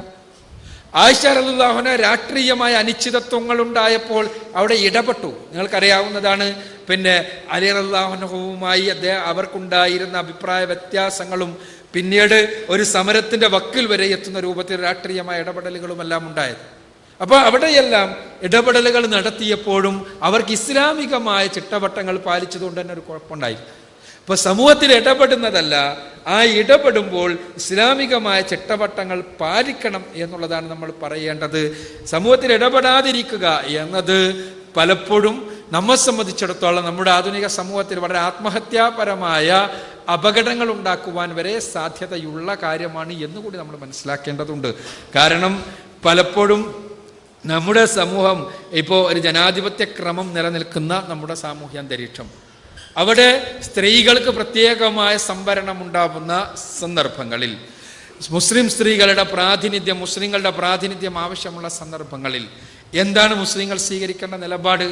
ആയിഷ റളിയല്ലാഹു അൻഹ രാഷ്ട്രീയമായ അനിശ്ചിതത്വങ്ങൾ ഉണ്ടായപ്പോൾ അവിടെ ഇടപെട്ടു. നിങ്ങൾക്കറിയാവുന്നതാണ്. പിന്നെ അലി റളിയല്ലാഹു അൻഹുവുമായി അവർക്കുണ്ടായിരുന്ന അഭിപ്രായ വ്യത്യാസങ്ങളും പിന്നീട് ഒരു സമരത്തിന്റെ വക്കിൽ വരെ എത്തുന്ന രൂപത്തിൽ രാഷ്ട്രീയമായ ഇടപെടലുകളുമെല്ലാം ഉണ്ടായത്. അപ്പോൾ അവിടെയെല്ലാം ഇടപെടലുകൾ നടത്തിയപ്പോഴും അവർക്ക് ഇസ്ലാമികമായ ചിട്ടവട്ടങ്ങൾ പാലിച്ചതുകൊണ്ട് തന്നെ ഒരു കുഴപ്പമുണ്ടായി. ഇപ്പോൾ സമൂഹത്തിൽ ഇടപെടുന്നതല്ല, ആ ഇടപെടുമ്പോൾ ഇസ്ലാമികമായ ചിട്ടവട്ടങ്ങൾ പാലിക്കണം എന്നുള്ളതാണ് നമ്മൾ പറയേണ്ടത്. സമൂഹത്തിൽ ഇടപെടാതിരിക്കുക എന്നത് പലപ്പോഴും നമ്മെ സംബന്ധിച്ചിടത്തോളം നമ്മുടെ ആധുനിക സമൂഹത്തിൽ വളരെ ആത്മഹത്യാപരമായ അപകടങ്ങൾ ഉണ്ടാക്കുവാൻ വരെ സാധ്യതയുള്ള കാര്യമാണ് എന്നുകൂടി നമ്മൾ മനസ്സിലാക്കേണ്ടതുണ്ട്. കാരണം പലപ്പോഴും നമ്മുടെ സമൂഹം ഇപ്പോൾ ഒരു ജനാധിപത്യ ക്രമം നിലനിൽക്കുന്ന നമ്മുടെ സാമൂഹ്യ അന്തരീക്ഷം, അവിടെ സ്ത്രീകൾക്ക് പ്രത്യേകമായ സംവരണം ഉണ്ടാവുന്ന സന്ദർഭങ്ങളിൽ, മുസ്ലിം സ്ത്രീകളുടെ പ്രാതിനിധ്യം, മുസ്ലിങ്ങളുടെ പ്രാതിനിധ്യം ആവശ്യമുള്ള സന്ദർഭങ്ങളിൽ എന്താണ് മുസ്ലിങ്ങൾ സ്വീകരിക്കേണ്ട നിലപാട്?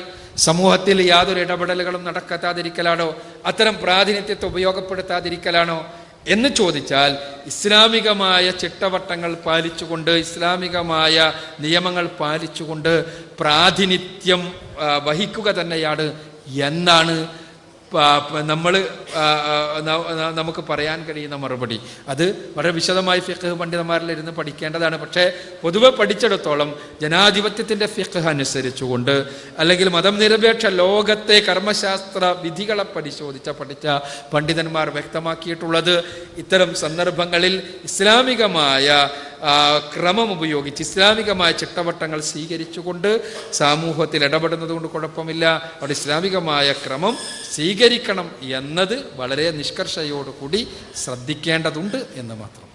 സമൂഹത്തിൽ യാതൊരു ഇടപെടലുകളും നടക്കാതിരിക്കലാണോ? അത്തരം പ്രാതിനിധ്യത്തെ ഉപയോഗപ്പെടുത്താതിരിക്കലാണോ എന്ന് ചോദിച്ചാൽ, ഇസ്ലാമികമായ ചിട്ടവട്ടങ്ങൾ പാലിച്ചുകൊണ്ട്, ഇസ്ലാമികമായ നിയമങ്ങൾ പാലിച്ചുകൊണ്ട് പ്രാതിനിധ്യം വഹിക്കുക തന്നെയാണ് എന്നാണ് നമുക്ക് പറയാൻ കഴിയുന്ന മറുപടി. അത് വളരെ വിശദമായി ഫിഖ് പണ്ഡിതന്മാരിലിരുന്ന് പഠിക്കേണ്ടതാണ്. പക്ഷേ പൊതുവെ പഠിച്ചിടത്തോളം ജനാധിപത്യത്തിൻ്റെ ഫിഖ് അനുസരിച്ചുകൊണ്ട്, അല്ലെങ്കിൽ മതം നിരപേക്ഷ ലോകത്തെ കർമ്മശാസ്ത്ര വിധികളെ പഠിച്ച പണ്ഡിതന്മാർ വ്യക്തമാക്കിയിട്ടുള്ളത്, ഇത്തരം സന്ദർഭങ്ങളിൽ ഇസ്ലാമികമായ ക്രമം ഉപയോഗിച്ച്, ഇസ്ലാമികമായ ചിട്ടവട്ടങ്ങൾ സ്വീകരിച്ചുകൊണ്ട് സമൂഹത്തിൽ ഇടപെടുന്നത് കൊണ്ട് കുഴപ്പമില്ല. അവിടെ ഇസ്ലാമികമായ ക്രമം സ്വീകരിക്കണം എന്നത് വളരെ നിഷ്കർഷയോടുകൂടി ശ്രദ്ധിക്കേണ്ടതുണ്ട് എന്ന് മാത്രം.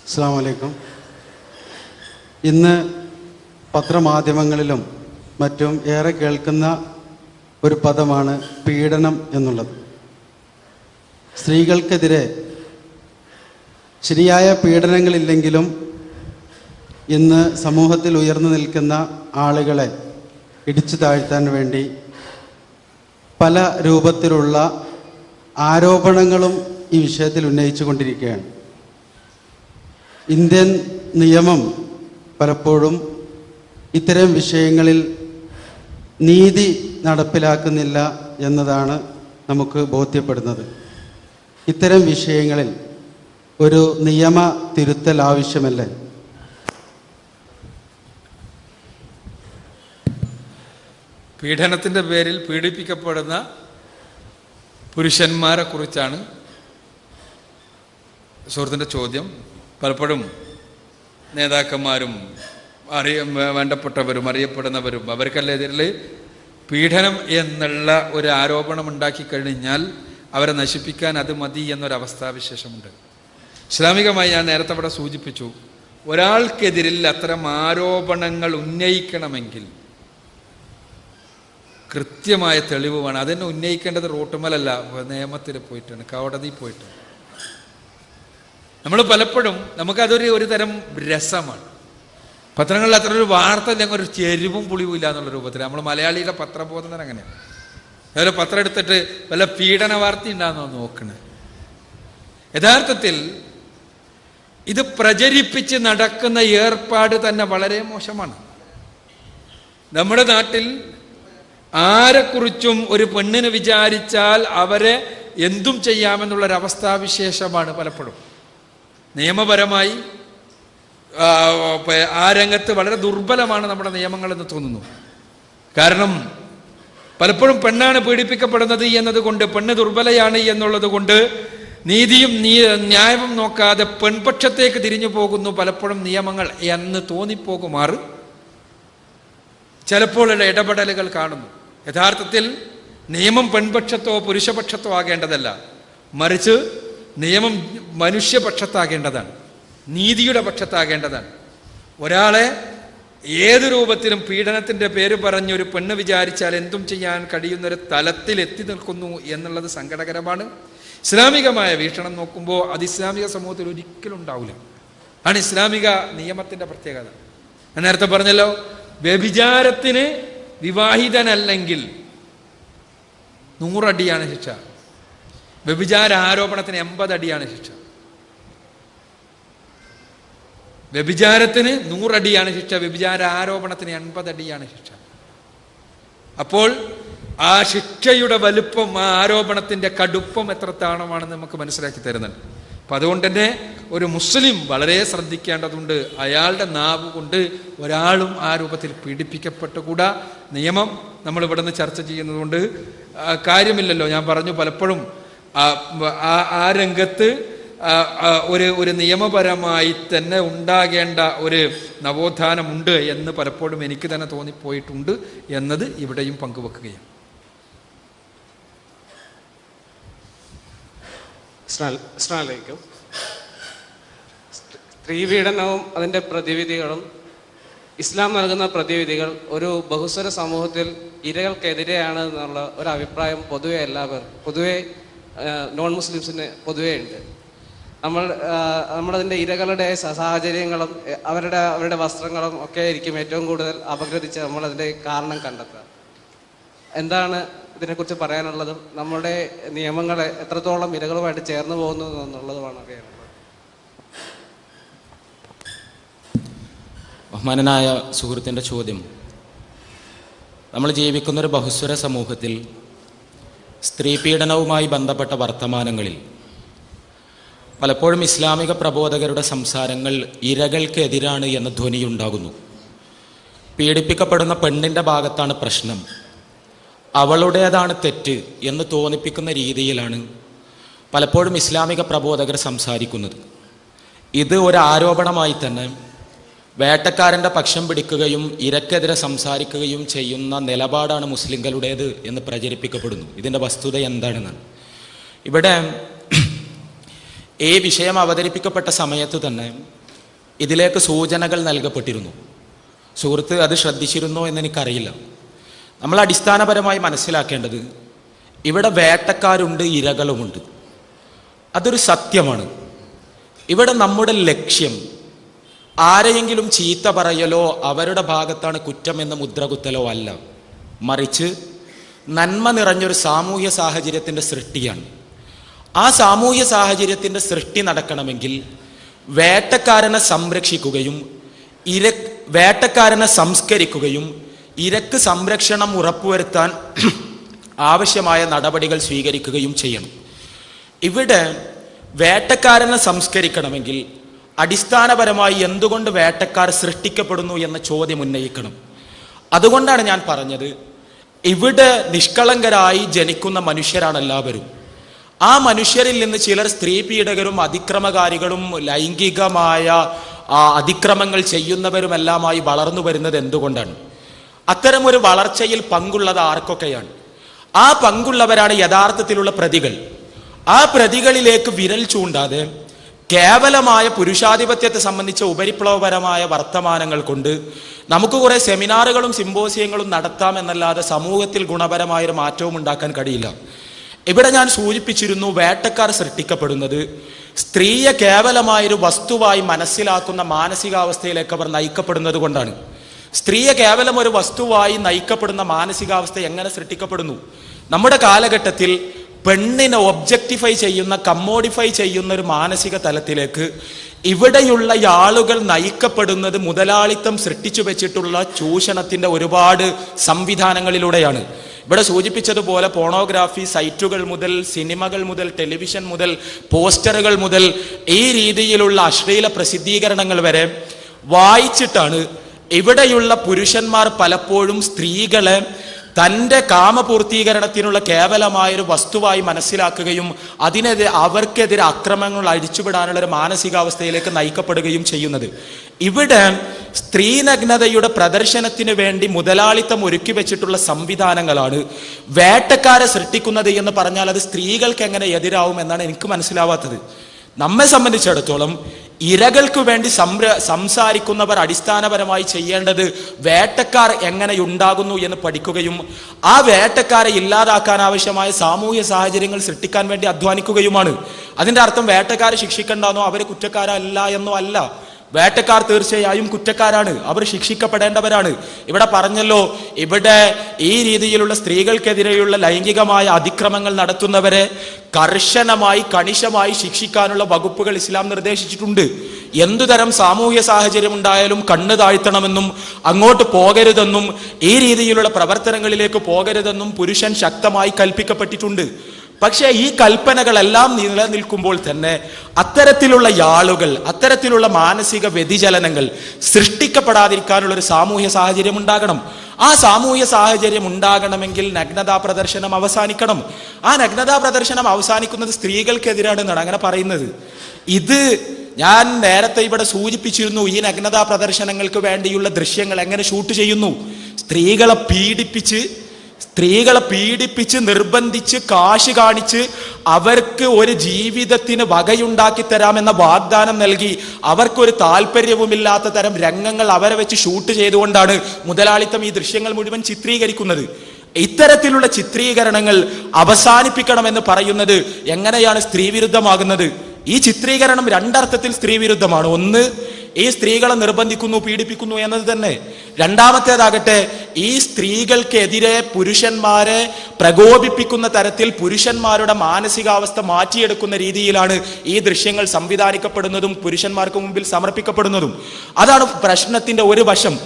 അസ്സലാമു അലൈക്കും. ഇന്ന് പത്രമാധ്യമങ്ങളിലും മറ്റും ഏറെ കേൾക്കുന്ന ഒരു പദമാണ് പീഡനം എന്നുള്ളത്. സ്ത്രീകൾക്കെതിരെ ശരിയായ പീഡനങ്ങളില്ലെങ്കിലും ഇന്ന് സമൂഹത്തിൽ ഉയർന്നു നിൽക്കുന്ന ആളുകളെ ഇടിച്ചു താഴ്ത്താൻ വേണ്ടി പല രൂപത്തിലുള്ള ആരോപണങ്ങളും ഈ വിഷയത്തിൽ ഉന്നയിച്ചു കൊണ്ടിരിക്കുകയാണ്. ഇന്ത്യൻ നിയമം പലപ്പോഴും ഇത്തരം വിഷയങ്ങളിൽ നീതി നടപ്പിലാക്കുന്നില്ല എന്നതാണ് നമുക്ക് ബോധ്യപ്പെടുന്നത്. ഇത്തരം വിഷയങ്ങളിൽ ഒരു നിയമ തിരുത്തൽ ആവശ്യമല്ലേ? പീഡനത്തിൻ്റെ പേരിൽ പീഡിപ്പിക്കപ്പെടുന്ന പുരുഷന്മാരെ കുറിച്ചാണ് സുഹൃത്തിൻ്റെ ചോദ്യം. പലപ്പോഴും നേതാക്കന്മാരും വേണ്ടപ്പെട്ടവരും അറിയപ്പെടുന്നവരും അവർക്കെതിരിൽ പീഡനം എന്നുള്ള ഒരു ആരോപണം ഉണ്ടാക്കി കഴിഞ്ഞാൽ അവരെ നശിപ്പിക്കാൻ അത് മതി എന്നൊരവസ്ഥാവിശേഷമുണ്ട്. ഇസ്ലാമികമായി ഞാൻ നേരത്തെ അവിടെ സൂചിപ്പിച്ചു, ഒരാൾക്കെതിരിൽ അത്തരം ആരോപണങ്ങൾ ഉന്നയിക്കണമെങ്കിൽ കൃത്യമായ തെളിവ് വേണം. അതിനെ ഉന്നയിക്കേണ്ടത് റോട്ടുമലല്ല, നിയമത്തിൽ പോയിട്ടാണ്, കോടതിയിൽ പോയിട്ടാണ്. നമ്മൾ പലപ്പോഴും നമുക്കതൊരു തരം രസമാണ്. പത്രങ്ങളിൽ അത്ര ഒരു വാർത്ത ഇല്ലെങ്കിൽ ഒരു ചെരുവും പുളിവും ഇല്ല എന്നുള്ള രൂപത്തിൽ നമ്മൾ മലയാളിയുടെ പത്രബോധം തന്നെ അങ്ങനെയാണ്. അതുപോലെ പത്രം എടുത്തിട്ട് വല്ല പീഡന വാർത്ത ഉണ്ടാകുന്നോ നോക്കണേ. യഥാർത്ഥത്തിൽ ഇത് പ്രചരിപ്പിച്ച് നടക്കുന്ന ഏർപ്പാട് തന്നെ വളരെ മോശമാണ്. നമ്മുടെ നാട്ടിൽ ആരെക്കുറിച്ചും ഒരു പെണ്ണിന് വിചാരിച്ചാൽ അവരെ എന്തും ചെയ്യാമെന്നുള്ളൊരവസ്ഥാവിശേഷമാണ് പലപ്പോഴും. നിയമപരമായി ആ രംഗത്ത് വളരെ ദുർബലമാണ് നമ്മുടെ നിയമങ്ങളെന്ന് തോന്നുന്നു. കാരണം പലപ്പോഴും പെണ്ണാണ് പീഡിപ്പിക്കപ്പെടുന്നത് എന്നതുകൊണ്ട്, പെണ്ണ് ദുർബലയാണ് എന്നുള്ളത് കൊണ്ട് നീതിയും ന്യായവും നോക്കാതെ പെൺപക്ഷത്തേക്ക് തിരിഞ്ഞു പോകുന്നു പലപ്പോഴും നിയമങ്ങൾ എന്ന് തോന്നിപ്പോകുമാറ് ചിലപ്പോഴുള്ള ഇടപെടലുകൾ കാണുന്നു. യഥാർത്ഥത്തിൽ നിയമം പെൺപക്ഷത്തോ പുരുഷപക്ഷത്തോ ആകേണ്ടതല്ല, മറിച്ച് നിയമം മനുഷ്യപക്ഷത്താകേണ്ടതാണ്, നീതിയുടെ പക്ഷത്താകേണ്ടതാണ്. ഒരാളെ ഏത് രൂപത്തിലും പീഡനത്തിൻ്റെ പേര് പറഞ്ഞൊരു പെണ്ണ് വിചാരിച്ചാൽ എന്തും ചെയ്യാൻ കഴിയുന്നൊരു തലത്തിൽ എത്തി നിൽക്കുന്നു എന്നുള്ളത് സങ്കടകരമാണ്. ഇസ്ലാമികമായ വീക്ഷണം നോക്കുമ്പോൾ അത് ഇസ്ലാമിക സമൂഹത്തിൽ ഒരിക്കലും ഉണ്ടാവില്ല. ആണ് ഇസ്ലാമിക നിയമത്തിൻ്റെ പ്രത്യേകത. ഞാൻ നേരത്തെ പറഞ്ഞല്ലോ, വ്യഭിചാരത്തിന് വിവാഹിതനല്ലെങ്കിൽ 100 അടിയാണ് ശിക്ഷ, വ്യഭിചാര ആരോപണത്തിന് 80 അടിയാണ് ശിക്ഷ. വ്യഭിചാരത്തിന് 100 അടിയാണ് ശിക്ഷ, വ്യഭിചാര ആരോപണത്തിന് 80 അടിയാണ് ശിക്ഷ. അപ്പോൾ ആ ശിക്ഷയുടെ വലുപ്പം, ആ ആരോപണത്തിന്റെ കടുപ്പം എത്രത്താണമാണെന്ന് നമുക്ക് മനസ്സിലാക്കി തരുന്നുണ്ട്. അപ്പം അതുകൊണ്ട് തന്നെ ഒരു മുസ്ലിം വളരെ ശ്രദ്ധിക്കേണ്ടതുണ്ട്. അയാളുടെ നാവ് കൊണ്ട് ഒരാളും ആ രൂപത്തിൽ പീഡിപ്പിക്കപ്പെട്ടുകൂടാ. നിയമം നമ്മൾ ഇവിടെ നിന്ന് ചർച്ച ചെയ്യുന്നതുകൊണ്ട് കാര്യമില്ലല്ലോ. ഞാൻ പറഞ്ഞു, പലപ്പോഴും ആ രംഗത്ത് ഒരു നിയമപരമായി തന്നെ ഉണ്ടാകേണ്ട ഒരു നവോത്ഥാനമുണ്ട് എന്ന് പലപ്പോഴും എനിക്ക് തന്നെ തോന്നിപ്പോയിട്ടുണ്ട് എന്നത് ഇവിടെയും പങ്കുവെക്കുകയാണ്. അസ്സലാമു സ്ത്രീപീഡനവും അതിൻ്റെ പ്രതിവിധികളും ഇസ്ലാം നൽകുന്ന പ്രതിവിധികൾ ഒരു ബഹുസ്വര സമൂഹത്തിൽ ഇരകൾക്കെതിരെയാണ് എന്നുള്ള ഒരു അഭിപ്രായം പൊതുവെ നോൺ മുസ്ലിംസിന് പൊതുവേ ഉണ്ട്. നമ്മളതിൻ്റെ ഇരകളുടെ സാഹചര്യങ്ങളും അവരുടെ വസ്ത്രങ്ങളും ഒക്കെ ആയിരിക്കും ഏറ്റവും കൂടുതൽ അപഗ്രഥിച്ച് നമ്മളതിൻ്റെ കാരണം കണ്ടെത്തുക. എന്താണ് ഇതിനെക്കുറിച്ച് പറയാനുള്ളതും നമ്മുടെ നിയമങ്ങൾ എത്രത്തോളം ഇരകളുമായിട്ട് ചേർന്ന് പോകുന്നു എന്നുള്ളതുമാണ് അറിയാനുള്ളത്. ബഹുമാനനായ സുഹൃത്തിൻ്റെ ചോദ്യം, നമ്മൾ ജീവിക്കുന്നൊരു ബഹുസ്വര സമൂഹത്തിൽ സ്ത്രീ പീഡനവുമായി ബന്ധപ്പെട്ട വർത്തമാനങ്ങളിൽ പലപ്പോഴും ഇസ്ലാമിക പ്രബോധകരുടെ സംസാരങ്ങൾ ഇരകൾക്കെതിരാണ് എന്ന ധ്വനിയുണ്ടാകുന്നു. പീഡിപ്പിക്കപ്പെടുന്ന പെണ്ണിൻ്റെ ഭാഗത്താണ് പ്രശ്നം, അവളുടേതാണ് തെറ്റ് എന്ന് തോന്നിപ്പിക്കുന്ന രീതിയിലാണ് പലപ്പോഴും ഇസ്ലാമിക പ്രബോധകർ സംസാരിക്കുന്നത്. ഇത് ഒരു ആരോപണമായി തന്നെ വേട്ടക്കാരൻ്റെ പക്ഷം പിടിക്കുകയും ഇരക്കെതിരെ സംസാരിക്കുകയും ചെയ്യുന്ന നിലപാടാണ് മുസ്ലിങ്ങളുടേത് എന്ന് പ്രചരിപ്പിക്കപ്പെടുന്നു. ഇതിൻ്റെ വസ്തുത എന്താണെന്നാണ്. ഇവിടെ ഈ വിഷയം അവതരിപ്പിക്കപ്പെട്ട സമയത്ത് തന്നെ ഇതിലേക്ക് സൂചനകൾ നൽകപ്പെട്ടിരുന്നു. സുഹൃത്ത് അത് ശ്രദ്ധിച്ചിരുന്നോ എന്നെനിക്കറിയില്ല. നമ്മൾ അടിസ്ഥാനപരമായി മനസ്സിലാക്കേണ്ടത് ഇവിടെ വേട്ടക്കാരുണ്ട്, ഇരകളുമുണ്ട്. അതൊരു സത്യമാണ്. ഇവിടെ നമ്മുടെ ലക്ഷ്യം ആരെയെങ്കിലും ചീത്ത പറയലോ അവരുടെ ഭാഗത്താണ് കുറ്റമെന്ന് മുദ്രകുത്തലോ അല്ല, മറിച്ച് നന്മ നിറഞ്ഞൊരു സാമൂഹ്യ സാഹചര്യത്തിൻ്റെ സൃഷ്ടിയാണ്. ആ സാമൂഹ്യ സാഹചര്യത്തിൻ്റെ സൃഷ്ടി നടക്കണമെങ്കിൽ വേട്ടക്കാരനെ സംരക്ഷിക്കുകയും വേട്ടക്കാരനെ സംസ്കരിക്കുകയും ഇരക്ക് സംരക്ഷണം ഉറപ്പുവരുത്താൻ ആവശ്യമായ നടപടികൾ സ്വീകരിക്കുകയും ചെയ്യണം. ഇവിടെ വേട്ടക്കാരനെ സംസ്കരിക്കണമെങ്കിൽ അടിസ്ഥാനപരമായി എന്തുകൊണ്ട് വേട്ടക്കാർ സൃഷ്ടിക്കപ്പെടുന്നു എന്ന ചോദ്യം ഉന്നയിക്കണം. അതുകൊണ്ടാണ് ഞാൻ പറഞ്ഞത്, ഇവിടെ നിഷ്കളങ്കരായി ജനിക്കുന്ന മനുഷ്യരാണ് എല്ലാവരും. ആ മനുഷ്യരിൽ നിന്ന് ചിലർ സ്ത്രീ പീഡകരും അതിക്രമകാരികളും ലൈംഗികമായ അതിക്രമങ്ങൾ ചെയ്യുന്നവരുമെല്ലാമായി വളർന്നു വരുന്നത് എന്തുകൊണ്ടാണ്? അത്തരമൊരു വളർച്ചയിൽ പങ്കുള്ളത് ആർക്കൊക്കെയാണ്? ആ പങ്കുള്ളവരാണ് യഥാർത്ഥത്തിലുള്ള പ്രതികൾ. ആ പ്രതികളിലേക്ക് വിരൽ ചൂണ്ടാതെ കേവലമായ പുരുഷാധിപത്യത്തെ സംബന്ധിച്ച ഉപരിപ്ലവപരമായ വർത്തമാനങ്ങൾ കൊണ്ട് നമുക്ക് കുറെ സെമിനാറുകളും സിമ്പോസിയങ്ങളും നടത്താമെന്നല്ലാതെ സമൂഹത്തിൽ ഗുണപരമായൊരു മാറ്റവും ഉണ്ടാക്കാൻ കഴിയില്ല. ഇവിടെ ഞാൻ സൂചിപ്പിച്ചിരുന്നു, വേട്ടക്കാർ സൃഷ്ടിക്കപ്പെടുന്നത് സ്ത്രീയെ കേവലമായൊരു വസ്തുവായി മനസ്സിലാക്കുന്ന മാനസികാവസ്ഥയിലേക്ക് അവർ നയിക്കപ്പെടുന്നത് കൊണ്ടാണ്. സ്ത്രീയെ കേവലം ഒരു വസ്തുവായി നയിക്കപ്പെടുന്ന മാനസികാവസ്ഥ എങ്ങനെ സൃഷ്ടിക്കപ്പെടുന്നു? നമ്മുടെ കാലഘട്ടത്തിൽ പെണ്ണിനെ ഒബ്ജക്റ്റിഫൈ ചെയ്യുന്ന, കമ്മോഡിഫൈ ചെയ്യുന്ന ഒരു മാനസിക തലത്തിലേക്ക് ഇവിടെയുള്ള ആളുകൾ നയിക്കപ്പെടുന്നത് മുതലാളിത്തം സൃഷ്ടിച്ചു വെച്ചിട്ടുള്ള ചൂഷണത്തിന്റെ ഒരുപാട് സംവിധാനങ്ങളിലൂടെയാണ്. ഇവിടെ സൂചിപ്പിച്ചതുപോലെ പോണോഗ്രാഫി സൈറ്റുകൾ മുതൽ, സിനിമകൾ മുതൽ, ടെലിവിഷൻ മുതൽ, പോസ്റ്ററുകൾ മുതൽ ഈ രീതിയിലുള്ള അശ്ലീല പ്രസിദ്ധീകരണങ്ങൾ വരെ വായിച്ചിട്ടാണ് ഇവിടെയുള്ള പുരുഷന്മാർ പലപ്പോഴും സ്ത്രീകളെ തൻ്റെ കാമപൂർത്തീകരണത്തിനുള്ള കേവലമായൊരു വസ്തുവായി മനസ്സിലാക്കുകയും അവർക്കെതിരെ അക്രമങ്ങൾ അഴിച്ചുവിടാനുള്ള ഒരു മാനസികാവസ്ഥയിലേക്ക് നയിക്കപ്പെടുകയും ചെയ്യുന്നത്. ഇവിടെ സ്ത്രീനഗ്നതയുടെ പ്രദർശനത്തിന് വേണ്ടി മുതലാളിത്തം ഒരുക്കി വെച്ചിട്ടുള്ള സംവിധാനങ്ങളാണ് വേട്ടക്കാരെ സൃഷ്ടിക്കുന്നത് എന്ന് പറഞ്ഞാൽ അത് സ്ത്രീകൾക്ക് എങ്ങനെ എതിരാവും എന്നാണ് എനിക്ക് മനസ്സിലാവാത്തത്. നമ്മെ സംബന്ധിച്ചിടത്തോളം ഇരകൾക്ക് വേണ്ടി സംസാരിക്കുന്നവർ അടിസ്ഥാനപരമായി ചെയ്യേണ്ടത് വേട്ടക്കാർ എങ്ങനെ ഉണ്ടാകുന്നു എന്ന് പഠിക്കുകയും ആ വേട്ടക്കാരെ ഇല്ലാതാക്കാൻ ആവശ്യമായ സാമൂഹ്യ സാഹചര്യങ്ങൾ സൃഷ്ടിക്കാൻ വേണ്ടി അധ്വാനിക്കുകയുമാണ്. അതിൻ്റെ അർത്ഥം വേട്ടക്കാരെ ശിക്ഷിക്കണ്ടെന്നോ അവരെ കുറ്റക്കാരല്ല എന്നോ അല്ല. വേട്ടക്കാർ തീർച്ചയായും കുറ്റക്കാരാണ്, അവർ ശിക്ഷിക്കപ്പെടേണ്ടവരാണ്. ഇവിടെ പറഞ്ഞല്ലോ, ഇവിടെ ഈ രീതിയിലുള്ള സ്ത്രീകൾക്കെതിരെയുള്ള ലൈംഗികമായ അതിക്രമങ്ങൾ നടത്തുന്നവരെ കർശനമായി കണിശമായി ശിക്ഷിക്കാനുള്ള വകുപ്പുകൾ ഇസ്ലാം നിർദ്ദേശിച്ചിട്ടുണ്ട്. എന്തുതരം സാമൂഹ്യ സാഹചര്യം ഉണ്ടായാലും കണ്ണ് താഴ്ത്തണമെന്നും അങ്ങോട്ട് പോകരുതെന്നും ഈ രീതിയിലുള്ള പ്രവർത്തനങ്ങളിലേക്ക് പോകരുതെന്നും പുരുഷൻ ശക്തമായി കൽപ്പിക്കപ്പെട്ടിട്ടുണ്ട്. പക്ഷേ ഈ കൽപ്പനകളെല്ലാം നിലനിൽക്കുമ്പോൾ തന്നെ അത്തരത്തിലുള്ള ആളുകൾ, അത്തരത്തിലുള്ള മാനസിക വ്യതിചലനങ്ങൾ സൃഷ്ടിക്കപ്പെടാതിരിക്കാനുള്ള ഒരു സാമൂഹ്യ സാഹചര്യം ഉണ്ടാകണം. ആ സാമൂഹ്യ സാഹചര്യം ഉണ്ടാകണമെങ്കിൽ നഗ്നതാ പ്രദർശനം അവസാനിക്കണം. ആ നഗ്നതാ പ്രദർശനം അവസാനിക്കുന്നത് സ്ത്രീകൾക്കെതിരാണെന്നാണ് അങ്ങനെ പറയുന്നത്. ഇത് ഞാൻ നേരത്തെ ഇവിടെ സൂചിപ്പിച്ചിരുന്നു. ഈ നഗ്നതാ പ്രദർശനങ്ങൾക്ക് വേണ്ടിയുള്ള ദൃശ്യങ്ങൾ എങ്ങനെ ഷൂട്ട് ചെയ്യുന്നു? സ്ത്രീകളെ പീഡിപ്പിച്ച് നിർബന്ധിച്ച് കാശ് കാണിച്ച് അവർക്ക് ഒരു ജീവിതത്തിന് വകയുണ്ടാക്കി തരാമെന്ന വാഗ്ദാനം നൽകി അവർക്കൊരു താല്പര്യവുമില്ലാത്ത തരം രംഗങ്ങൾ അവരെ വെച്ച് ഷൂട്ട് ചെയ്തുകൊണ്ടാണ് മുതലാളിത്തം ഈ ദൃശ്യങ്ങൾ മുഴുവൻ ചിത്രീകരിക്കുന്നത്. ഇത്തരത്തിലുള്ള ചിത്രീകരണങ്ങൾ അവസാനിപ്പിക്കണമെന്ന് പറയുന്നത് എങ്ങനെയാണ് സ്ത്രീവിരുദ്ധമാകുന്നത്? ഈ ചിത്രീകരണം രണ്ടർത്ഥത്തിൽ സ്ത്രീവിരുദ്ധമാണ്. ഒന്ന്, ഈ സ്ത്രീകളെ നിർബന്ധിക്കുന്നു, പീഡിപ്പിക്കുന്നു എന്നത് തന്നെ. രണ്ടാമത്തേതാകട്ടെ, ഈ സ്ത്രീകൾക്കെതിരെ പുരുഷന്മാരെ പ്രകോപിപ്പിക്കുന്ന തരത്തിൽ പുരുഷന്മാരുടെ മാനസികാവസ്ഥ മാറ്റിയെടുക്കുന്ന രീതിയിലാണ് ഈ ദൃശ്യങ്ങൾ സംവിധാനിക്കപ്പെടുന്നതും പുരുഷന്മാർക്ക് മുമ്പിൽ സമർപ്പിക്കപ്പെടുന്നതും. അതാണ് പ്രശ്നത്തിന്റെ ഒരു വശം.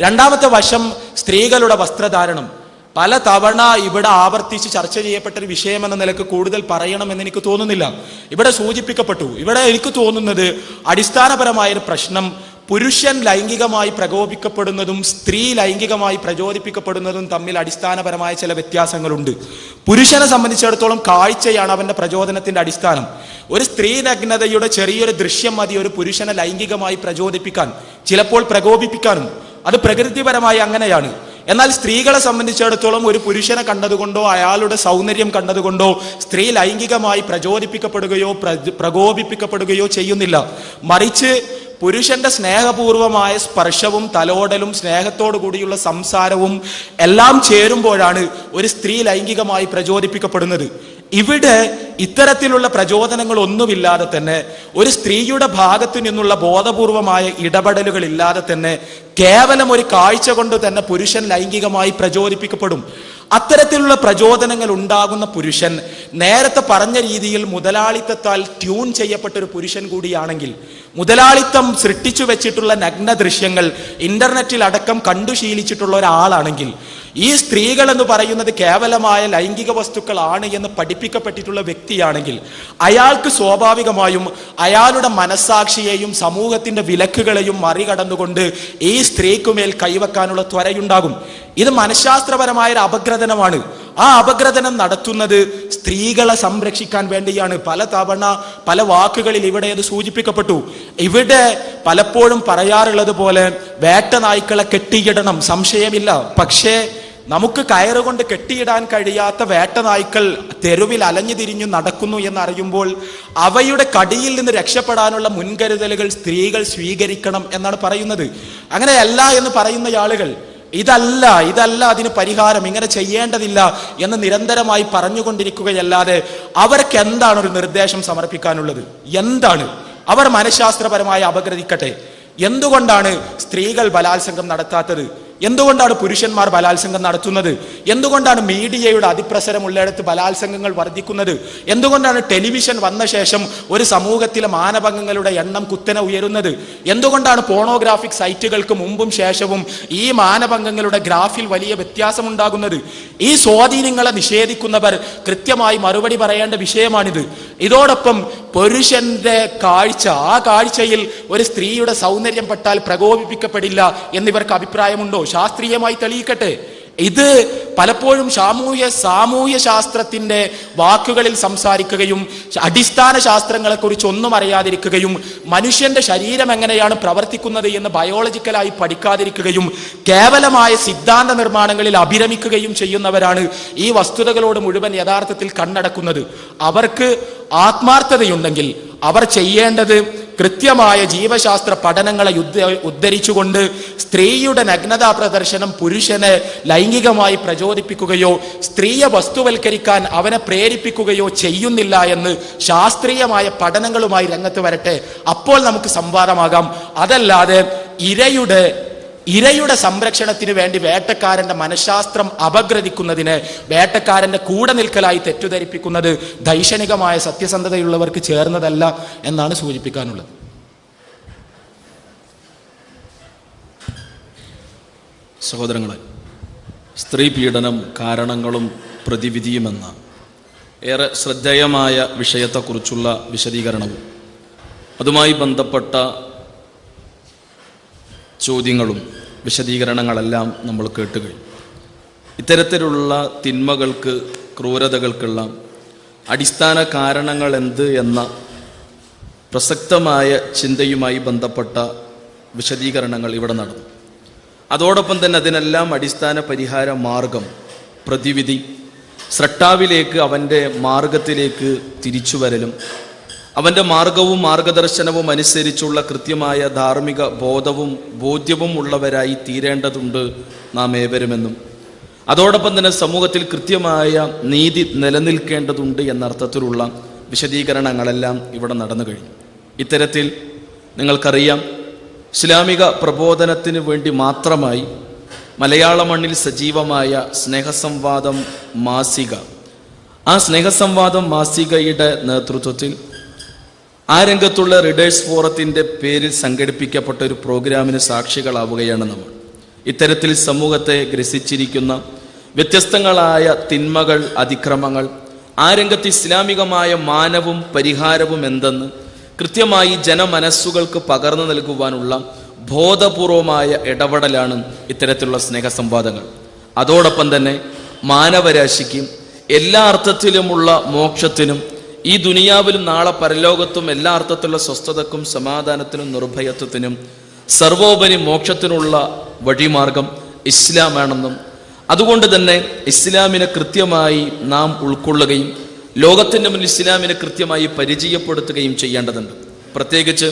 രണ്ടാമത്തെ വശം സ്ത്രീകളുടെ വസ്ത്രധാരണം. പല തവണ ഇവിടെ ആവർത്തിച്ച് ചർച്ച ചെയ്യപ്പെട്ടൊരു വിഷയമെന്ന നിലക്ക് കൂടുതൽ പറയണമെന്ന് എനിക്ക് തോന്നുന്നില്ല. ഇവിടെ സൂചിപ്പിക്കപ്പെട്ടു. ഇവിടെ എനിക്ക് തോന്നുന്നത് അടിസ്ഥാനപരമായൊരു പ്രശ്നം പുരുഷൻ ലൈംഗികമായി പ്രകോപിക്കപ്പെടുന്നതും സ്ത്രീ ലൈംഗികമായി പ്രചോദിപ്പിക്കപ്പെടുന്നതും തമ്മിൽ അടിസ്ഥാനപരമായ ചില വ്യത്യാസങ്ങളുണ്ട്. പുരുഷനെ സംബന്ധിച്ചിടത്തോളം കാഴ്ചയാണ് അവന്റെ പ്രചോദനത്തിന്റെ അടിസ്ഥാനം. ഒരു സ്ത്രീ നഗ്നതയുടെ ചെറിയൊരു ദൃശ്യം മതി ഒരു പുരുഷനെ ലൈംഗികമായി പ്രചോദിപ്പിക്കാൻ, ചിലപ്പോൾ പ്രകോപിപ്പിക്കാനും. അത് പ്രകൃതിപരമായി അങ്ങനെയാണ്. എന്നാൽ സ്ത്രീകളെ സംബന്ധിച്ചിടത്തോളം ഒരു പുരുഷനെ കണ്ടതുകൊണ്ടോ അയാളുടെ സൗന്ദര്യം കണ്ടതുകൊണ്ടോ സ്ത്രീ ലൈംഗികമായി പ്രചോദിപ്പിക്കപ്പെടുകയോ പ്രകോപിപ്പിക്കപ്പെടുകയോ ചെയ്യുന്നില്ല. മറിച്ച് പുരുഷന്റെ സ്നേഹപൂർവമായ സ്പർശവും തലോടലും സ്നേഹത്തോടു കൂടിയുള്ള സംസാരവും എല്ലാം ചേരുമ്പോഴാണ് ഒരു സ്ത്രീ ലൈംഗികമായി പ്രചോദിപ്പിക്കപ്പെടുന്നത്. ഇവിടെ ഇത്തരത്തിലുള്ള പ്രചോദനങ്ങൾ ഒന്നുമില്ലാതെ തന്നെ, ഒരു സ്ത്രീയുടെ ഭാഗത്തു നിന്നുള്ള ബോധപൂർവമായ ഇടപെടലുകൾ ഇല്ലാതെ തന്നെ കേവലം ഒരു കാഴ്ച കൊണ്ട് തന്നെ പുരുഷൻ ലൈംഗികമായി പ്രചോദിപ്പിക്കപ്പെടും. അത്തരത്തിലുള്ള പ്രചോദനങ്ങൾ ഉണ്ടാകുന്ന പുരുഷൻ നേരത്തെ പറഞ്ഞ രീതിയിൽ മുതലാളിത്തത്താൽ ട്യൂൺ ചെയ്യപ്പെട്ടൊരു പുരുഷൻ കൂടിയാണെങ്കിൽ, മുതലാളിത്തം സൃഷ്ടിച്ചു വെച്ചിട്ടുള്ള നഗ്ന ദൃശ്യങ്ങൾ ഇന്റർനെറ്റിൽ അടക്കം കണ്ടുശീലിച്ചിട്ടുള്ള ഒരാളാണെങ്കിൽ, ഈ സ്ത്രീകൾ എന്ന് പറയുന്നത് കേവലമായ ലൈംഗിക വസ്തുക്കളാണ് എന്ന് പഠിപ്പിക്കപ്പെട്ടിട്ടുള്ള വ്യക്തിയാണെങ്കിൽ, അയാൾക്ക് സ്വാഭാവികമായും അയാളുടെ മനസ്സാക്ഷിയെയും സമൂഹത്തിന്റെ വിലക്കുകളെയും മറികടന്നുകൊണ്ട് ഈ സ്ത്രീക്കുമേൽ കൈവെക്കാനുള്ള ത്വരയുണ്ടാകും. ഇത് മനഃശാസ്ത്രപരമായ ഒരു അപഗ്രഥനമാണ്. ആ അപഗ്രഥനം നടത്തുന്നത് സ്ത്രീകളെ സംരക്ഷിക്കാൻ വേണ്ടിയാണ്. പല തവണ പല വാക്കുകളിൽ ഇവിടെ അത് സൂചിപ്പിക്കപ്പെട്ടു. ഇവിടെ പലപ്പോഴും പറയാറുള്ളത് പോലെ വേട്ട നായ്ക്കളെ കെട്ടിയിടണം, സംശയമില്ല. പക്ഷേ നമുക്ക് കയറുകൊണ്ട് കെട്ടിയിടാൻ കഴിയാത്ത വേട്ട നായ്ക്കൾ തെരുവിൽ അലഞ്ഞു തിരിഞ്ഞു നടക്കുന്നു എന്നറിയുമ്പോൾ അവയുടെ കടിയിൽ നിന്ന് രക്ഷപ്പെടാനുള്ള മുൻകരുതലുകൾ സ്ത്രീകൾ സ്വീകരിക്കണം എന്നാണ് പറയുന്നത്. അങ്ങനെയല്ല എന്ന് പറയുന്ന ആളുകൾ ഇതല്ല അതിന് പരിഹാരം, ഇങ്ങനെ ചെയ്യേണ്ടതില്ല എന്ന് നിരന്തരമായി പറഞ്ഞുകൊണ്ടിരിക്കുകയല്ലാതെ അവർക്ക് എന്താണ് ഒരു നിർദ്ദേശം സമർപ്പിക്കാനുള്ളത്? എന്താണ്? അവർ മനഃശാസ്ത്രപരമായി അപഗ്രഥിക്കട്ടെ. എന്തുകൊണ്ടാണ് സ്ത്രീകൾ ബലാത്സംഗം നടത്താത്തത്? എന്തുകൊണ്ടാണ് പുരുഷന്മാർ ബലാത്സംഗം നടത്തുന്നത്? എന്തുകൊണ്ടാണ് മീഡിയയുടെ അതിപ്രസരമുള്ളിടത്ത് ബലാത്സംഗങ്ങൾ വർദ്ധിക്കുന്നത്? എന്തുകൊണ്ടാണ് ടെലിവിഷൻ വന്ന ശേഷം ഒരു സമൂഹത്തിലെ മാനഭംഗങ്ങളുടെ എണ്ണം കുത്തനെ ഉയരുന്നത്? എന്തുകൊണ്ടാണ് പോണോഗ്രാഫിക് സൈറ്റുകൾക്ക് മുമ്പും ശേഷവും ഈ മാനഭംഗങ്ങളുടെ ഗ്രാഫിൽ വലിയ വ്യത്യാസമുണ്ടാകുന്നത്? ഈ സ്വാധീനങ്ങളെ നിഷേധിക്കുന്നവർ കൃത്യമായി മറുപടി പറയേണ്ട വിഷയമാണിത്. ഇതോടൊപ്പം പുരുഷന്റെ കാഴ്ച, ആ കാഴ്ചയിൽ ഒരു സ്ത്രീയുടെ സൗന്ദര്യം പെട്ടാൽ പ്രകോപിപ്പിക്കപ്പെടില്ല എന്നിവർക്ക് അഭിപ്രായമുണ്ടോ? ശാസ്ത്രീയമായി തെളിയിക്കട്ടെ. ഇത് പലപ്പോഴും സാമൂഹ്യ ശാസ്ത്രത്തിന്റെ വാക്കുകളിൽ സംസാരിക്കുകയും അടിസ്ഥാന ശാസ്ത്രങ്ങളെ കുറിച്ച് ഒന്നും അറിയാതിരിക്കുകയും മനുഷ്യന്റെ ശരീരം എങ്ങനെയാണ് പ്രവർത്തിക്കുന്നത് എന്ന് ബയോളജിക്കലായി പഠിക്കാതിരിക്കുകയും കേവലമായ സിദ്ധാന്ത നിർമ്മാണങ്ങളിൽ അഭിരമിക്കുകയും ചെയ്യുന്നവരാണ് ഈ വസ്തുതകളോട് മുഴുവൻ യഥാർത്ഥത്തിൽ കണ്ണടക്കുന്നത്. അവർക്ക് ആത്മാർത്ഥതയുണ്ടെങ്കിൽ അവർ ചെയ്യേണ്ടത് കൃത്യമായ ജീവശാസ്ത്ര പഠനങ്ങളെ ഉദ്ധരിച്ചുകൊണ്ട് സ്ത്രീയുടെ നഗ്നതാ പ്രദർശനം പുരുഷനെ ലൈംഗികമായി പ്രചോദിപ്പിക്കുകയോ സ്ത്രീയെ വസ്തുവൽക്കരിക്കാൻ അവനെ പ്രേരിപ്പിക്കുകയോ ചെയ്യുന്നില്ല എന്ന് ശാസ്ത്രീയമായ പഠനങ്ങളുമായി രംഗത്ത് വരട്ടെ. അപ്പോൾ നമുക്ക് സംവാദമാകാം. അതല്ലാതെ ഇരയുടെ സംരക്ഷണത്തിന് വേണ്ടി വേട്ടക്കാരന്റെ മനഃശാസ്ത്രം അപഗ്രഥിക്കുന്നതിന് വേട്ടക്കാരന്റെ കൂടെ നിൽക്കലായി തെറ്റിദ്ധരിപ്പിക്കുന്നത് ദൈക്ഷണികമായ സത്യസന്ധതയുള്ളവർക്ക് ചേർന്നതല്ല എന്നാണ് സൂചിപ്പിക്കാനുള്ളത്. സഹോദരങ്ങളെ, സ്ത്രീ പീഡനം കാരണങ്ങളും പ്രതിവിധിയുമെന്ന ഏറെ ശ്രദ്ധേയമായ വിഷയത്തെക്കുറിച്ചുള്ള വിശദീകരണവും അതുമായി ബന്ധപ്പെട്ട ചോദ്യങ്ങളും വിശദീകരണങ്ങളെല്ലാം നമ്മൾ കേട്ടുകഴിഞ്ഞു. ഇത്തരത്തിലുള്ള തിന്മകൾക്ക്, ക്രൂരതകൾക്കുള്ള അടിസ്ഥാന കാരണങ്ങൾ എന്ത് എന്ന പ്രസക്തമായ ചിന്തയുമായി ബന്ധപ്പെട്ട വിശദീകരണങ്ങൾ ഇവിടെ നടന്നു. അതോടൊപ്പം തന്നെ അതിനെല്ലാം അടിസ്ഥാന പരിഹാര മാർഗം, പ്രതിവിധി, സ്രഷ്ടാവിലേക്ക്, അവൻ്റെ മാർഗത്തിലേക്ക് തിരിച്ചുവരലും അവൻ്റെ മാർഗവും മാർഗദർശനവും അനുസരിച്ചുള്ള കൃത്യമായ ധാർമ്മിക ബോധ്യവും ഉള്ളവരായി തീരേണ്ടതുണ്ട് നാം ഏവരുമെന്നും, അതോടൊപ്പം തന്നെ സമൂഹത്തിൽ കൃത്യമായ നീതി നിലനിൽക്കേണ്ടതുണ്ട് എന്നർത്ഥത്തിലുള്ള വിശദീകരണങ്ങളെല്ലാം ഇവിടെ നടന്നു കഴിഞ്ഞു. ഇത്തരത്തിൽ നിങ്ങൾക്കറിയാം, ഇസ്ലാമിക പ്രബോധനത്തിന് വേണ്ടി മാത്രമായി മലയാള മണ്ണിൽ സജീവമായ സ്നേഹസംവാദം മാസിക, ആ സ്നേഹസംവാദം മാസികയുടെ നേതൃത്വത്തിൽ ആ രംഗത്തുള്ള റീഡേഴ്സ് ഫോറത്തിൻ്റെ പേരിൽ സംഘടിപ്പിക്കപ്പെട്ട ഒരു പ്രോഗ്രാമിന് സാക്ഷികളാവുകയാണ് നമ്മൾ. ഇത്തരത്തിൽ സമൂഹത്തെ ഗ്രസിച്ചിരിക്കുന്ന വ്യത്യസ്തങ്ങളായ തിന്മകൾ, അതിക്രമങ്ങൾ, ആ രംഗത്ത് ഇസ്ലാമികമായ മാനവും പരിഹാരവും എന്തെന്ന് കൃത്യമായി ജനമനസ്സുകൾക്ക് പകർന്നു നൽകുവാനുള്ള ബോധപൂർവമായ ഇടപെടലാണ് ഇത്തരത്തിലുള്ള സ്നേഹസംവാദങ്ങൾ. അതോടൊപ്പം തന്നെ മാനവരാശിക്ക് എല്ലാ അർത്ഥത്തിലുമുള്ള മോക്ഷത്തിനും, ഈ ദുനിയാവിലും നാളെ പരലോകത്തും എല്ലാ അർത്ഥത്തിലുള്ള സ്വസ്ഥതക്കും സമാധാനത്തിനും നിർഭയത്വത്തിനും സർവോപരി മോക്ഷത്തിനുള്ള വഴിമാർഗം ഇസ്ലാമാണെന്നും, അതുകൊണ്ട് തന്നെ ഇസ്ലാമിനെ കൃത്യമായി നാം ഉൾക്കൊള്ളുകയും ലോകത്തിൻ്റെ മുന്നിൽ ഇസ്ലാമിനെ കൃത്യമായി പരിചയപ്പെടുത്തുകയും ചെയ്യേണ്ടതുണ്ട്. പ്രത്യേകിച്ച്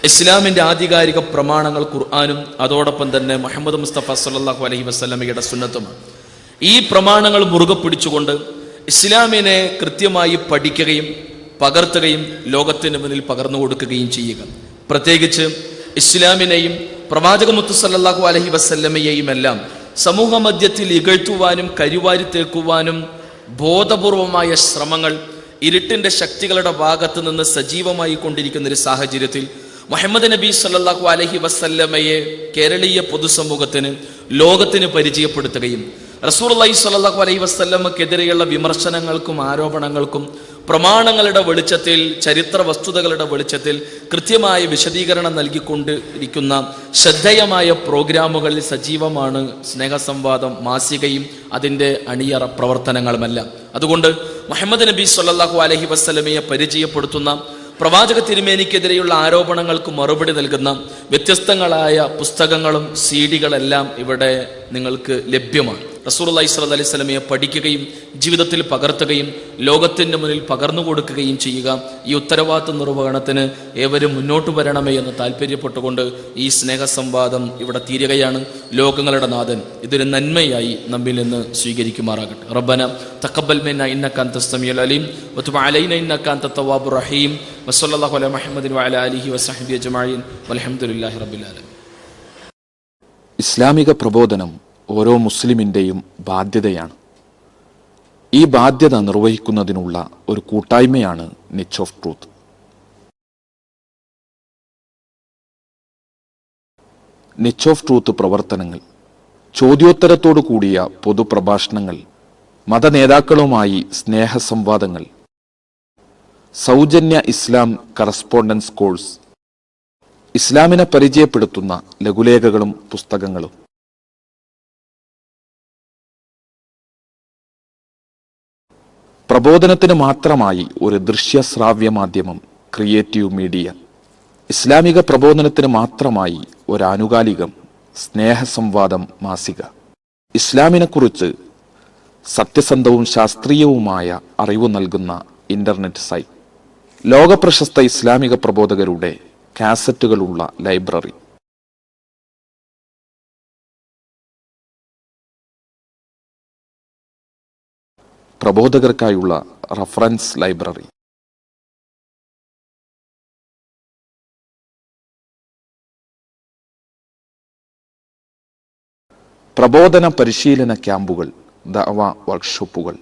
ഇസ്ലാമിൻ്റെ ആധികാരിക പ്രമാണങ്ങൾ ഖുർആനും അതോടൊപ്പം തന്നെ മുഹമ്മദ് മുസ്തഫ സല്ലല്ലാഹു അലൈഹി വസല്ലമയുടെ സുന്നത്തുമാണ്. ഈ പ്രമാണങ്ങൾ മുറുകെ പിടിച്ചുകൊണ്ട് ഇസ്ലാമിനെ കൃത്യമായി പഠിക്കുകയും പകർത്തുകയും ലോകത്തിന് മുന്നിൽ പകർന്നു കൊടുക്കുകയും ചെയ്യുക. പ്രത്യേകിച്ച് ഇസ്ലാമിനെയും പ്രവാചക മുത്ത് സല്ലല്ലാഹു അലൈഹി വസല്ലമയെയും എല്ലാം സമൂഹ മധ്യത്തിൽ ഇകഴ്ത്തുവാനും കരിവാരി തേക്കുവാനും ബോധപൂർവമായ ശ്രമങ്ങൾ ഇരുട്ടിന്റെ ശക്തികളുടെ ഭാഗത്ത് നിന്ന് സജീവമായി കൊണ്ടിരിക്കുന്ന ഒരു സാഹചര്യത്തിൽ മുഹമ്മദ് നബി സല്ലല്ലാഹു അലൈഹി വസല്ലമയെ കേരളീയ പൊതുസമൂഹത്തിന്, ലോകത്തിന് പരിചയപ്പെടുത്തുകയും റസൂലുള്ളാഹി സ്വല്ലല്ലാഹു അലൈഹി വസല്ലമക്കെതിരെയുള്ള വിമർശനങ്ങൾക്കും ആരോപണങ്ങൾക്കും പ്രമാണങ്ങളുടെ വെളിച്ചത്തിൽ, ചരിത്ര വസ്തുതകളുടെ വെളിച്ചത്തിൽ കൃത്യമായ വിശദീകരണം നൽകിക്കൊണ്ടിരിക്കുന്ന ശ്രദ്ധേയമായ പ്രോഗ്രാമുകളിൽ സജീവമാണ് സ്നേഹസംവാദം മാസികയും അതിൻ്റെ അണിയറ പ്രവർത്തനങ്ങളുമെല്ലാം. അതുകൊണ്ട് മുഹമ്മദ് നബി സ്വല്ലല്ലാഹു അലൈഹി വസല്ലമയെ പരിചയപ്പെടുത്തുന്ന, പ്രവാചക തിരുമേനിക്കെതിരെയുള്ള ആരോപണങ്ങൾക്ക് മറുപടി നൽകുന്ന വ്യത്യസ്തങ്ങളായ പുസ്തകങ്ങളും സീഡികളെല്ലാം ഇവിടെ നിങ്ങൾക്ക് ലഭ്യമാണ്. റസൂലുള്ളാഹി സ്വല്ലല്ലാഹു അലൈഹി വസല്ലമയെ പഠിക്കുകയും ജീവിതത്തിൽ പകർത്തുകയും ലോകത്തിൻ്റെ മുന്നിൽ പകർന്നു കൊടുക്കുകയും ചെയ്യുക, ഈ ഉത്തരവാദിത്വ നിർവഹണത്തിന് ഏവരും മുന്നോട്ട് വരണമേ എന്ന് താല്പര്യപ്പെട്ടുകൊണ്ട് ഈ സ്നേഹസംവാദം ഇവിടെ തീരുകയാണ്. ലോകങ്ങളുടെ നാഥൻ ഇതൊരു നന്മയായി നമ്മിൽ നിന്ന് സ്വീകരിക്കുമാറാകട്ടെ. റബ്ബന തഖബ്ബൽ മിന്നാ ഇന്നക അൻതസ് സമീഉൽ അലീം വതുബ് അലൈനാ ഇന്നക അൻതത് തവ്വാബുർ റഹീം വസല്ലല്ലാഹു അലാ മുഹമ്മദിൻ വഅലാ ആലിഹി വസഹ്ബിഹി അജ്മഈൻ വൽഹംദുലില്ലാഹി റബ്ബിൽ ആലമീൻ. ഇസ്ലാമിക പ്രബോധനം ഓരോ മുസ്ലിമിൻ്റെയും ബാധ്യതയാണ്. ഈ ബാധ്യത നിർവഹിക്കുന്നതിനുള്ള ഒരു കൂട്ടായ്മയാണ് Niche of truth. Niche of truth പ്രവർത്തനങ്ങൾ, ചോദ്യോത്തരത്തോടു കൂടിയ പൊതുപ്രഭാഷണങ്ങൾ, മതനേതാക്കളുമായി സ്നേഹസംവാദങ്ങൾ, സൗജന്യ ഇസ്ലാം കറസ്പോണ്ടൻസ് കോഴ്സ്, ഇസ്ലാമിനെ പരിചയപ്പെടുത്തുന്ന ലഘുലേഖകളും പുസ്തകങ്ങളും, പ്രബോധനത്തിന് മാത്രമായി ഒരു ദൃശ്യശ്രാവ്യ മാധ്യമം ക്രിയേറ്റീവ് മീഡിയ, ഇസ്ലാമിക പ്രബോധനത്തിന് മാത്രമായി ഒരു ആനുകാലികം സ്നേഹസംവാദം മാസിക, ഇസ്ലാമിനെക്കുറിച്ച് സത്യസന്ധവും ശാസ്ത്രീയവുമായ അറിവ് നൽകുന്ന ഇന്റർനെറ്റ് സൈറ്റ്, ലോകപ്രശസ്ത ഇസ്ലാമിക പ്രബോധകരുടെ കാസറ്റുകളുള്ള ലൈബ്രറി, പ്രബോധകർക്കായുള്ള റഫറൻസ് ലൈബ്രറി, പ്രബോധന പരിശീലന ക്യാമ്പുകൾ, ദഅവ വർക്ക്ഷോപ്പുകൾ,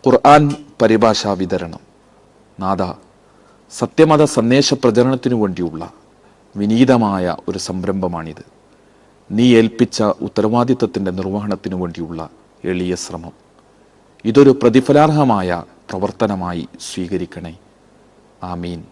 ഖുർആൻ പരിഭാഷാ വിതരണം. നാദ, സത്യമത സന്ദേശ പ്രചരണത്തിനു വേണ്ടിയുള്ള വിനീതമായ ഒരു സംരംഭമാണിത്. നീ ഏൽപ്പിച്ച ഉത്തരവാദിത്തത്തിൻ്റെ നിർവഹണത്തിനു വേണ്ടിയുള്ള എളിയ ശ്രമം. ഇതൊരു പ്രതിഫലാർഹമായ പ്രവർത്തനമായി സ്വീകരിക്കണേ. ആമീൻ.